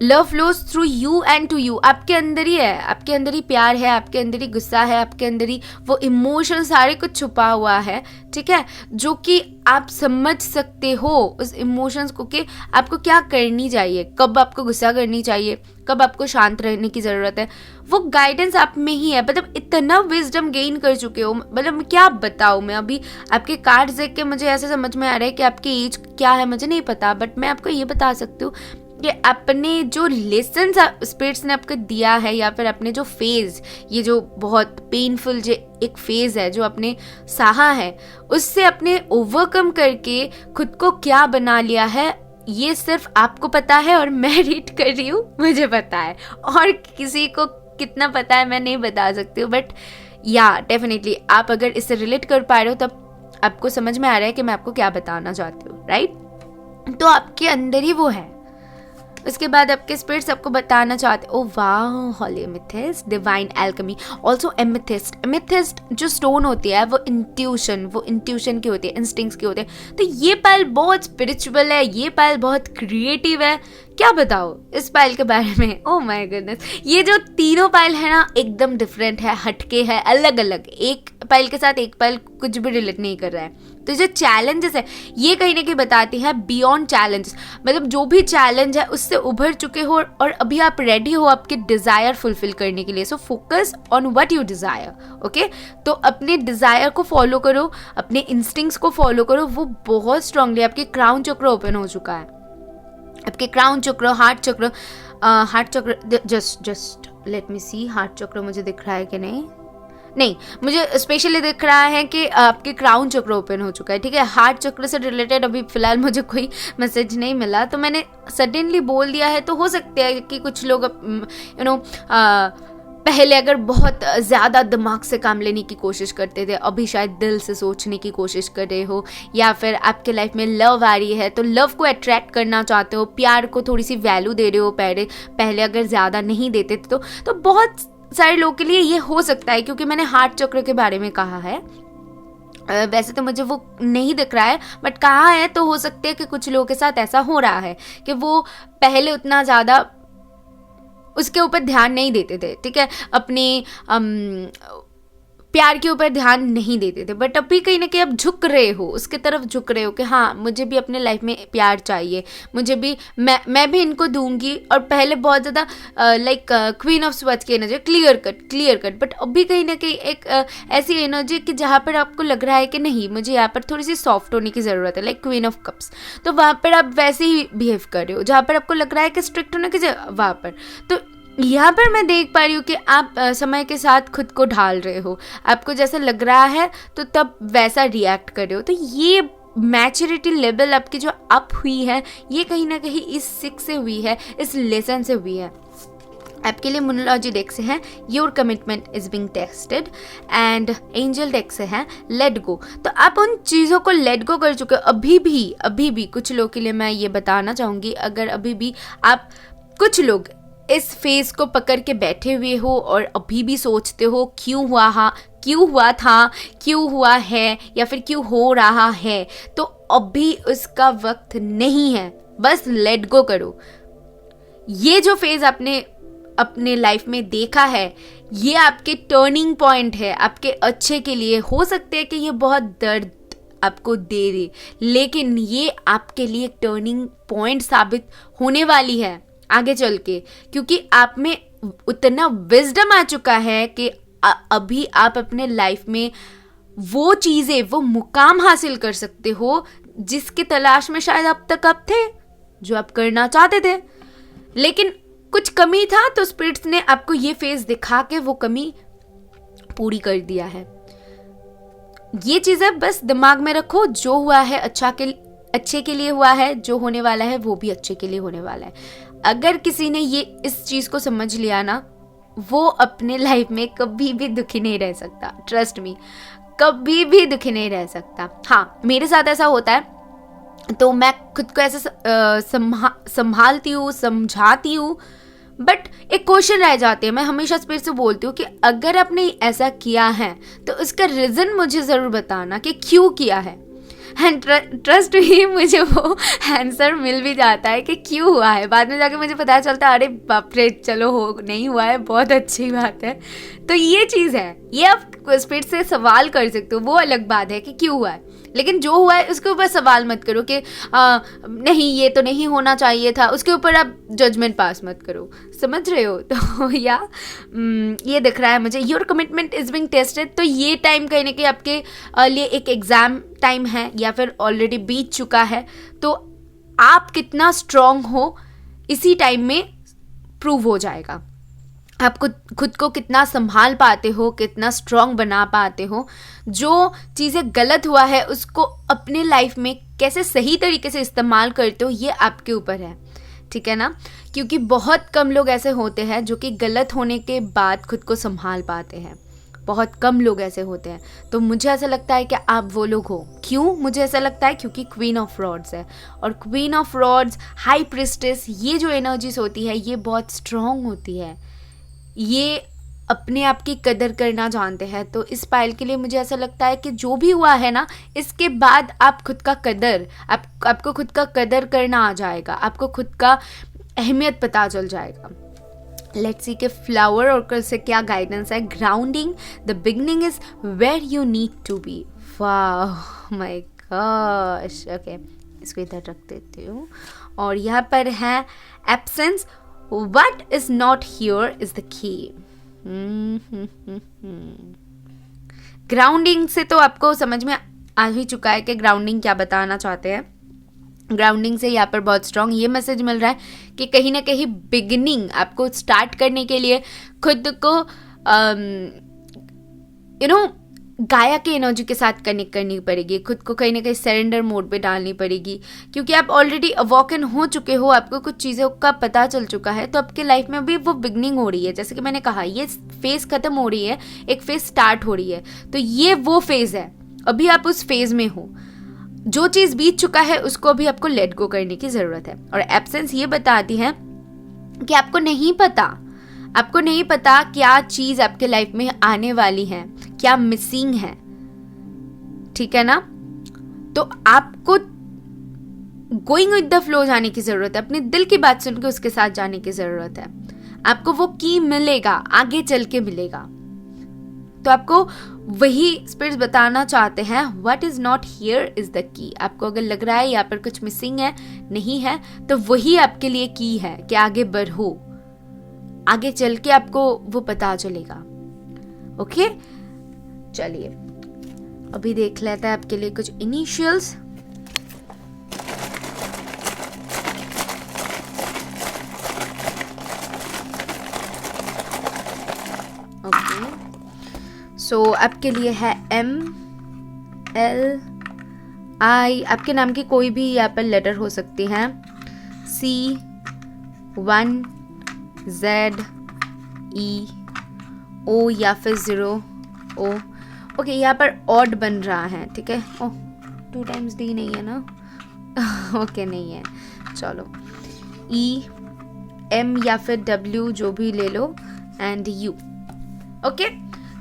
Love flows through you and to you, आपके अंदर ही है, आपके अंदर ही प्यार है, आपके अंदर ही गुस्सा है, आपके अंदर ही वो इमोशन सारे कुछ छुपा हुआ है। ठीक है, जो कि आप समझ सकते हो उस इमोशंस को कि आपको क्या करनी चाहिए, कब आपको गुस्सा करनी चाहिए, कब आपको शांत रहने की ज़रूरत है। वो गाइडेंस आप में ही है। मतलब इतना विजडम गेन कर चुके हो, मतलब क्या बताऊँ मैं। अभी आपके कार्ड्स देख के मुझे ऐसे समझ में आ रहा है कि आपकी एज क्या है मुझे नहीं पता, बट मैं आपको ये बता सकती हूँ कि अपने जो लेसन स्पिरिट्स ने आपको दिया है, या फिर अपने जो फेज़, ये जो बहुत पेनफुल जो एक फेज़ है जो आपने सहा है, उससे अपने ओवरकम करके खुद को क्या बना लिया है, ये सिर्फ आपको पता है और मैं रीड कर रही हूँ, मुझे पता है। और किसी को कितना पता है मैं नहीं बता सकती हूँ, बट या डेफिनेटली आप अगर इससे रिलेट कर पा रहे हो तब आपको समझ में आ रहा है कि मैं आपको क्या बताना चाहती हूँ, राइट। तो आपके अंदर ही वो है। उसके बाद आपके स्पिरिट्स आपको बताना चाहते ओ वाह, Holi amethyst, divine alchemy, also amethyst. Amethyst जो स्टोन होती है वो इंट्यूशन की होती है, इंस्टिंक्ट्स की होती है। तो ये पायल बहुत स्पिरिचुअल है, ये पायल बहुत क्रिएटिव है। क्या बताओ इस पायल के बारे में। ओह माय गुडनेस, ये जो तीनों पायल है ना एकदम डिफरेंट है, हटके है, अलग अलग। एक पायल के साथ एक पायल कुछ भी रिलेट नहीं कर रहा है। तो जो चैलेंजेस है ये कहीं ना कहीं बताती है बियॉन्ड चैलेंजेस, मतलब जो भी चैलेंज है उससे उभर चुके हो और अभी आप रेडी हो आपके डिजायर फुलफिल करने के लिए। So focus on what you desire. Okay, तो अपने डिजायर को फॉलो करो, अपने इंस्टिंक्ट्स को फॉलो करो। वो बहुत स्ट्रांगली आपके क्राउन चक्र ओपन हो चुका है। आपके क्राउन चक्र, हार्ट चक्र, जस्ट लेट मी सी, हार्ट चक्र मुझे दिख रहा है कि नहीं, मुझे स्पेशली दिख रहा है कि आपके क्राउन चक्र ओपन हो चुका है। ठीक है, हार्ट चक्र से रिलेटेड अभी फिलहाल मुझे कोई मैसेज नहीं मिला, तो मैंने सडनली बोल दिया है। तो हो सकता है कि कुछ लोग पहले अगर बहुत ज़्यादा दिमाग से काम लेने की कोशिश करते थे, अभी शायद दिल से सोचने की कोशिश कर रहे हो, या फिर आपके लाइफ में लव आ रही है तो लव को अट्रैक्ट करना चाहते हो, प्यार को थोड़ी सी वैल्यू दे रहे हो, पहले अगर ज़्यादा नहीं देते थे तो बहुत सारे लोगों के लिए ये हो सकता है, क्योंकि मैंने हार्ट चक्र के बारे में कहा है। वैसे तो मुझे वो नहीं दिख रहा है, बट कहा है तो हो सकता है कि कुछ लोगों के साथ ऐसा हो रहा है कि वो पहले उतना ज़्यादा उसके ऊपर ध्यान नहीं देते थे, ठीक है, अपने प्यार के ऊपर ध्यान नहीं देते थे, बट अभी कहीं ना कहीं आप झुक रहे हो, उसके तरफ झुक रहे हो कि हाँ मुझे भी अपने लाइफ में प्यार चाहिए, मुझे भी मैं भी इनको दूंगी। और पहले बहुत ज़्यादा लाइक क्वीन ऑफ स्वर्ड्स की एनर्जी, क्लियर कट, बट अभी कहीं ना कहीं एक ऐसी एनर्जी कि जहाँ पर आपको लग रहा है कि नहीं, मुझे यहाँ पर थोड़ी सी सॉफ्ट होने की ज़रूरत है, लाइक क्वीन ऑफ कप्स, तो वहाँ पर आप वैसे ही बिहेव कर रहे हो, जहाँ पर आपको लग रहा है कि स्ट्रिक्ट होने की वहाँ पर। तो यहाँ पर मैं देख पा रही हूँ कि आप समय के साथ खुद को ढाल रहे हो, आपको जैसा लग रहा है तो तब वैसा रिएक्ट कर रहे हो। तो ये मैच्योरिटी लेवल आपकी जो अप हुई है, ये कहीं ना कहीं इस सिक से हुई है, इस लेसन से हुई है। आपके लिए मोनोलॉजी डेक से है your commitment is being tested, and angel deck से है लेट गो। तो आप उन चीज़ों को लेट गो कर चुके हो। अभी भी कुछ लोगों के लिए मैं ये बताना चाहूँगी, अगर अभी भी आप, कुछ लोग इस फेज को पकड़ के बैठे हुए हो और अभी भी सोचते हो क्यों हुआ था, क्यों हुआ है, या फिर क्यों हो रहा है, तो अभी उसका वक्त नहीं है, बस लेट गो करो। ये जो फेज आपने अपने लाइफ में देखा है, ये आपके टर्निंग पॉइंट है, आपके अच्छे के लिए। हो सकता है कि ये बहुत दर्द आपको दे दे, लेकिन ये आपके लिए टर्निंग पॉइंट साबित होने वाली है आगे चल के, क्योंकि आप में उतना विजडम आ चुका है कि अभी आप अपने लाइफ में वो चीज़ें, वो मुकाम हासिल कर सकते हो जिसकी तलाश में शायद अब तक आप थे, जो आप करना चाहते थे, लेकिन कुछ कमी था तो स्पिरिट्स ने आपको ये फेज दिखा के वो कमी पूरी कर दिया है। ये चीज़ें बस दिमाग में रखो, जो हुआ है अच्छे के लिए हुआ है, जो होने वाला है वो भी अच्छे के लिए होने वाला है। अगर किसी ने ये इस चीज़ को समझ लिया ना, वो अपने लाइफ में कभी भी दुखी नहीं रह सकता, ट्रस्ट मी, कभी भी दुखी नहीं रह सकता। हाँ, मेरे साथ ऐसा होता है तो मैं खुद को ऐसे संभालती हूँ, समझाती हूँ, बट एक क्वेश्चन रह जाती है। मैं हमेशा स्पिरिट से बोलती हूँ कि अगर आपने ऐसा किया है तो उसका रीज़न मुझे ज़रूर बताना कि क्यों किया है, एंड ट्रस्ट ही मुझे वो आंसर मिल भी जाता है कि क्यों हुआ है। बाद में जाके मुझे पता चलता है अरे बाप रे, चलो हो नहीं हुआ है, बहुत अच्छी बात है। तो ये चीज़ है, ये आप स्पिरिट से सवाल कर सकते हो, वो अलग बात है कि क्यों हुआ है, लेकिन जो हुआ है उसके ऊपर सवाल मत करो कि नहीं ये तो नहीं होना चाहिए था, उसके ऊपर आप जजमेंट पास मत करो, समझ रहे हो। तो ये दिख रहा है मुझे, your commitment is being tested. तो ये टाइम कहीं ना कहीं आपके लिए एक एग्जाम टाइम है, या फिर ऑलरेडी बीत चुका है, तो आप कितना स्ट्रांग हो इसी टाइम में प्रूव हो जाएगा। आप खुद को कितना संभाल पाते हो, कितना स्ट्रांग बना पाते हो, जो चीज़ें गलत हुआ है उसको अपने लाइफ में कैसे सही तरीके से इस्तेमाल करते हो, ये आपके ऊपर है, ठीक है ना। क्योंकि बहुत कम लोग ऐसे होते हैं जो कि गलत होने के बाद खुद को संभाल पाते हैं, बहुत कम लोग ऐसे होते हैं। तो मुझे ऐसा लगता है कि आप वो लोग हो। क्यों मुझे ऐसा लगता है? क्योंकि क्वीन ऑफ रॉड्स है, और queen of rods, high priestess, ये जो एनर्जीज होती है ये बहुत स्ट्रांग होती है, ये अपने आप की कदर करना जानते हैं। तो इस पायल के लिए मुझे ऐसा लगता है कि जो भी हुआ है ना, इसके बाद आप खुद का कदर, आपको खुद का कदर करना आ जाएगा, आपको खुद का अहमियत पता चल जाएगा। लेट्स सी के फ्लावर और से क्या गाइडेंस है। Grounding, the beginning is where you need to be. वाह माय गॉश। ओके, इसको इधर रख देती हूँ। और यहाँ पर है absence, what is not here is the key। Grounding से तो आपको समझ में आ ही चुका है कि ग्राउंडिंग क्या बताना चाहते हैं। ग्राउंडिंग से यहाँ पर बहुत स्ट्रांग ये मैसेज मिल रहा है कि कहीं ना कहीं बिगिनिंग आपको स्टार्ट करने के लिए खुद को गाया की एनर्जी के साथ कनेक्ट करनी पड़ेगी, खुद को कहीं ना कहीं सरेंडर मोड पे डालनी पड़ेगी, क्योंकि आप ऑलरेडी अवॉकन हो चुके हो, आपको कुछ चीज़ों का पता चल चुका है। तो आपके लाइफ में भी वो बिगनिंग हो रही है, जैसे कि मैंने कहा ये फेज़ ख़त्म हो रही है, एक फेज़ स्टार्ट हो रही है। तो ये वो फेज़ है, अभी आप उस फेज़ में हो। जो चीज़ बीत चुका है उसको अभी आपको लेट गो करने की ज़रूरत है। और एब्सेंस ये बताती है कि आपको नहीं पता क्या चीज़ आपके लाइफ में आने वाली है, क्या मिसिंग है, ठीक है ना। तो आपको गोइंग विद द फ्लो जाने की ज़रूरत है, अपने दिल की बात सुन के उसके साथ जाने की ज़रूरत है। आपको वो की मिलेगा, आगे चल के मिलेगा। तो आपको वही स्पिरिट्स बताना चाहते हैं, what is not here is the key. आपको अगर लग रहा है यहाँ पर कुछ मिसिंग है, नहीं है, तो वही आपके लिए की है कि आगे बढ़ो, आगे चल के आपको वो पता चलेगा। ओके, चलिए अभी देख लेते हैं आपके लिए कुछ इनिशियल्स। ओके, सो आपके लिए है M L I, आपके नाम की कोई भी यहाँ पर लेटर हो सकती है, C 1 Z E O या फिर 0 O। ओके, यहाँ पर ऑड बन रहा है, ठीक है। ओह 2 टाइम्स D नहीं है ना। ओके नहीं है, चलो E M या फिर W जो भी ले लो एंड U। ओके,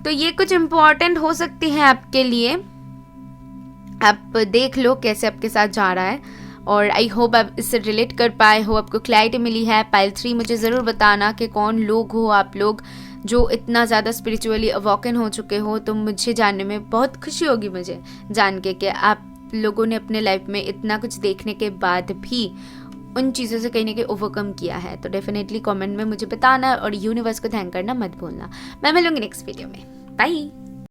तो ये कुछ इम्पोर्टेंट हो सकती है आपके लिए, आप देख लो कैसे आपके साथ जा रहा है। और आई होप आप इससे रिलेट कर पाए हो, आपको क्लैरिटी मिली है। पाइल 3 मुझे ज़रूर बताना कि कौन लोग हो आप लोग जो इतना ज़्यादा स्पिरिचुअली अवॉकन हो चुके हो। तो मुझे जानने में बहुत खुशी होगी, मुझे जान के कि आप लोगों ने अपने लाइफ में इतना कुछ देखने के बाद भी उन चीज़ों से कहीं ना कहीं ओवरकम किया है। तो डेफिनेटली कमेंट में मुझे बताना और यूनिवर्स को थैंक करना मत भूलना। मैं मिलूंगी नेक्स्ट वीडियो में, बाय।